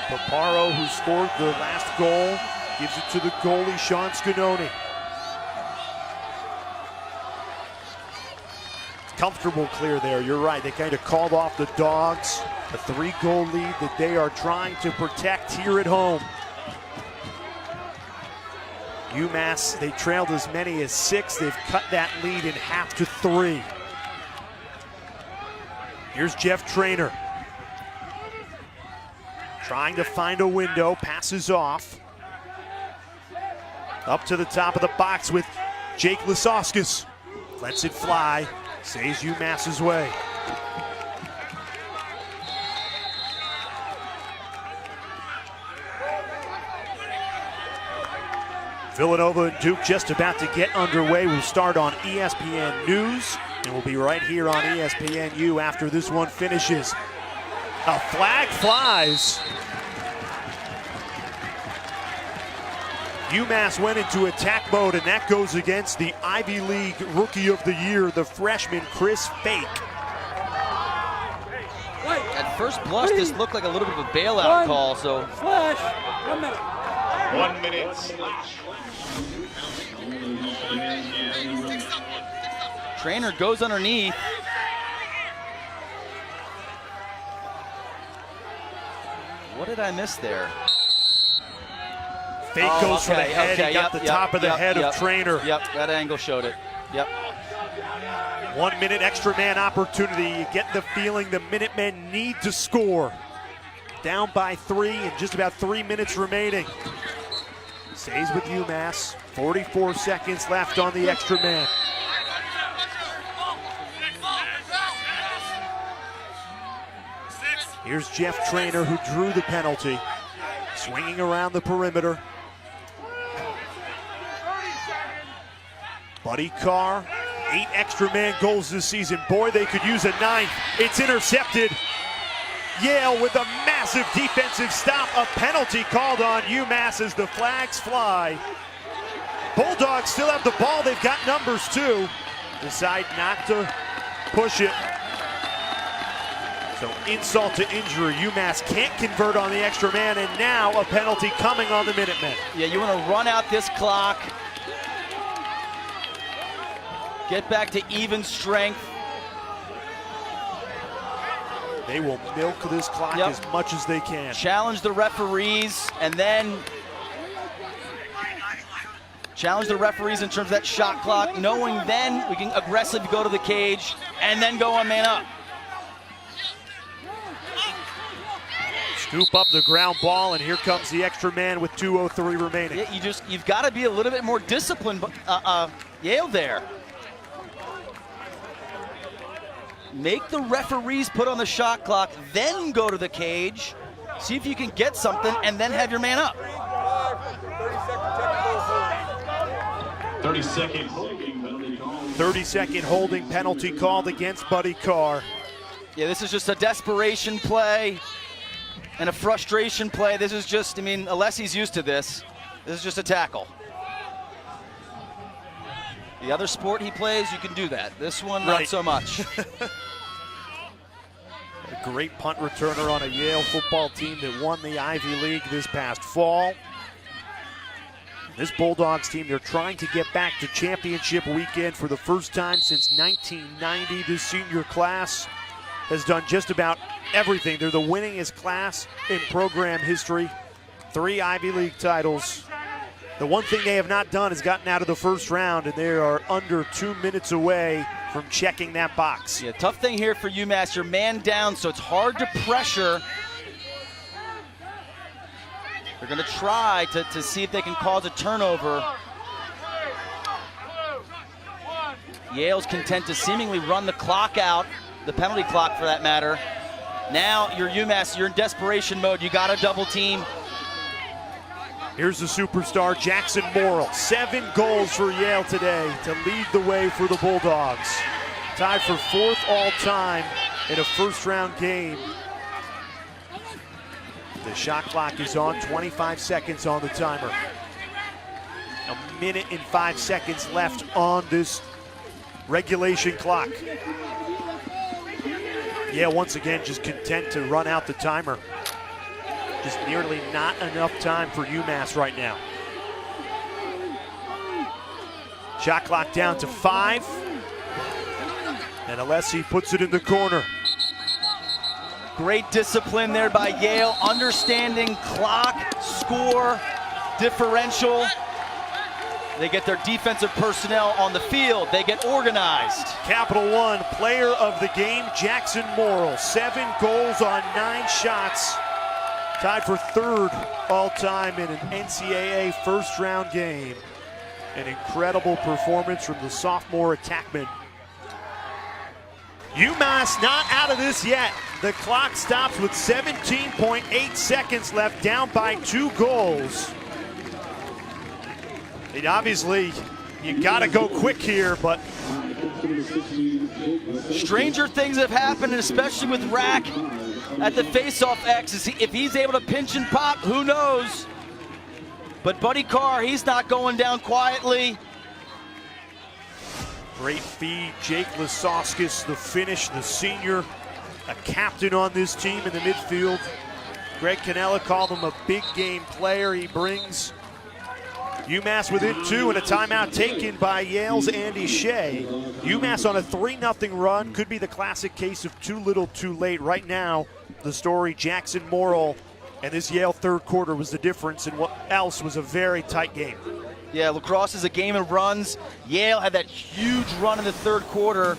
Speaker 1: Paparo, who scored the last goal, gives it to the goalie, Sean Scanoni. Comfortable clear there, you're right. They kind of called off the Dogs, a 3-goal lead that they are trying to protect here at home. UMass, they trailed as many as 6. They've cut that lead in half to 3. Here's Jeff Traynor. Trying to find a window, passes off. Up to the top of the box with Jake Lisoskas. Lets it fly, saves UMass's way. Villanova and Duke just about to get underway. We'll start on ESPN News, and we'll be right here on ESPNU after this one finishes. A flag flies. UMass went into attack mode, and that goes against the Ivy League Rookie of the Year, the freshman Chris Fake.
Speaker 2: At first blush, this looked like a little bit of a bailout call, so.
Speaker 4: 1 minute.
Speaker 5: 1 minute.
Speaker 2: Traynor goes underneath. What did I miss there?
Speaker 1: Fake goes for the head. He got the top of the head of Traynor.
Speaker 2: Yep, that angle showed it. Yep.
Speaker 1: 1 minute extra man opportunity. You get the feeling the Minutemen need to score. Down by 3 and just about 3 minutes remaining. Stays with UMass. 44 seconds left on the extra man. Here's Jeff Traynor, who drew the penalty. Swinging around the perimeter. Buddy Carr 8 extra man goals this season. Boy, they could use a 9th. It's intercepted. Yale with a massive defensive stop. A penalty called on UMass as the flags fly. Bulldogs still have the ball. They've got numbers too. Decide not to push it. So insult to injury. UMass can't convert on the extra man, and now a penalty coming on the Minutemen.
Speaker 2: Yeah, you want to run out this clock. Get back to even strength.
Speaker 1: They will milk this clock as much as they can.
Speaker 2: Challenge the referees, and then challenge the referees in terms of that shot clock, knowing then we can aggressively go to the cage and then go on man up.
Speaker 1: Scoop up the ground ball, and here comes the extra man with 2:03 remaining.
Speaker 2: Yeah, you've got to be a little bit more disciplined, Yale there. Make the referees put on the shot clock, then go to the cage, see if you can get something, and then have your man up.
Speaker 4: 30-second
Speaker 1: 30-second holding penalty called against Buddy Carr.
Speaker 2: Yeah, this is just a desperation play and a frustration play. This is just, I mean, Alessi's used to this. This is just a tackle. The other sport he plays, you can do that. This one, not so much.
Speaker 1: A great punt returner on a Yale football team that won the Ivy League this past fall. This Bulldogs team, they're trying to get back to championship weekend for the first time since 1990. This senior class has done just about everything. They're the winningest class in program history. 3 Ivy League titles. The one thing they have not done is gotten out of the first round, and they are under 2 minutes away from checking that box.
Speaker 2: Yeah, tough thing here for UMass. You're man down, so it's hard to pressure. They're going to try to see if they can cause a turnover. Yale's content to seemingly run the clock out, the penalty clock for that matter. Now you're UMass, you're in desperation mode. You got to double team.
Speaker 1: Here's the superstar, Jackson Morrill. 7 goals for Yale today to lead the way for the Bulldogs. Tied for 4th all-time in a first-round game. The shot clock is on, 25 seconds on the timer. 1 minute and 5 seconds left on this regulation clock. Yale once again just content to run out the timer. Just nearly not enough time for UMass right now. Shot clock down to 5. And Alessi puts it in the corner.
Speaker 2: Great discipline there by Yale, understanding clock, score, differential. They get their defensive personnel on the field. They get organized.
Speaker 1: Capital One player of the game, Jackson Morrill. 7 goals on 9 shots. Tied for 3rd all-time in an NCAA first-round game. An incredible performance from the sophomore attackman. UMass not out of this yet. The clock stops with 17.8 seconds left, down by 2 goals. And obviously, you gotta go quick here, but
Speaker 2: stranger things have happened, especially with Rack at the face-off X. If he's able to pinch and pop, who knows? But Buddy Carr, he's not going down quietly.
Speaker 1: great feed, Jake Lisauskis, the finish, the senior, a captain on this team in the midfield. Greg Cannella called him a big game player. He brings UMass within 2 and a timeout taken by Yale's Andy Shea. UMass on a 3-0 run. Could be the classic case of too little too late. Right now, the story, Jackson Morrill and this Yale third quarter was the difference in what else was a very tight game.
Speaker 2: Yeah, Lacrosse is a game of runs. Yale had that huge run in the third quarter.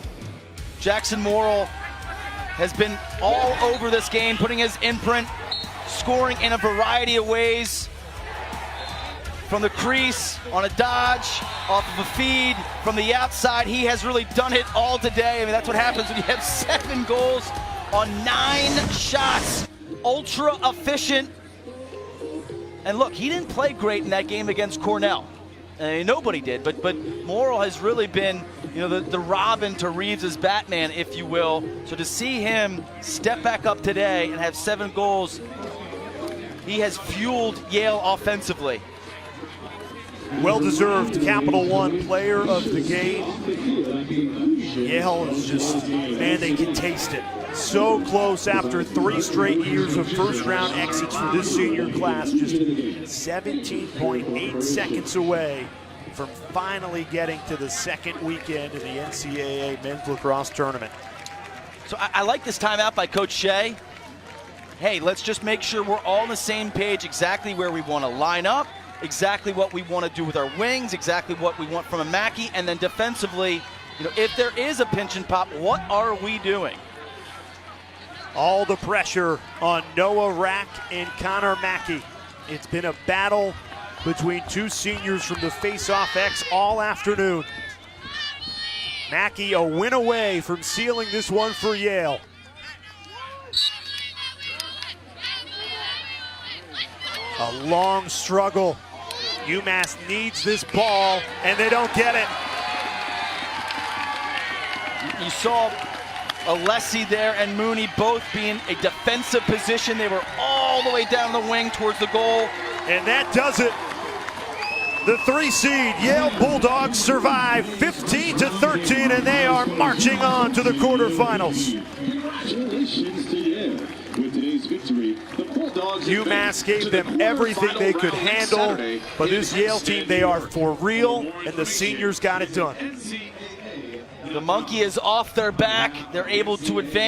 Speaker 2: Jackson Morrill has been all over this game, putting his imprint, scoring in a variety of ways. From the crease, on a dodge, off of a feed, from the outside, he has really done it all today. I mean, that's what happens when you have 7 goals on 9 shots. Ultra efficient. And look, he didn't play great in that game against Cornell. Nobody did, but Morrill has really been you know, the Robin to Reeves' Batman, if you will. So to see him step back up today and have 7 goals, he has fueled Yale offensively.
Speaker 1: Well-deserved Capital One player of the game. Yale is just, man, they can taste it. So close after 3 straight years of first-round exits for this senior class. Just 17.8 seconds away from finally getting to the second weekend of the NCAA men's lacrosse tournament.
Speaker 2: So I like this timeout by Coach Shea. Hey, let's just make sure we're all on the same page, exactly where we want to line up, exactly what we want to do with our wings, exactly what we want from a Mackey, and then defensively, you know, if there is a pinch and pop, what are we doing?
Speaker 1: All the pressure on Noah Rack and Connor Mackey. It's been a battle between 2 seniors from the face-off X all afternoon. Mackey a win away from sealing this one for Yale. A long struggle. UMass needs this ball, and they don't get it.
Speaker 2: You saw Alessi there and Mooney both being a defensive position. They were all the way down the wing towards the goal.
Speaker 1: And that does it. The 3 seed Yale Bulldogs survive 15-13, and they are marching on to the quarterfinals.
Speaker 4: Congratulations to Yale. With today's victory, the Bulldogs
Speaker 1: UMass gave them everything they could handle, but this Yale team, they are for real, and the seniors got it done.
Speaker 2: The monkey is off their back. They're able to advance.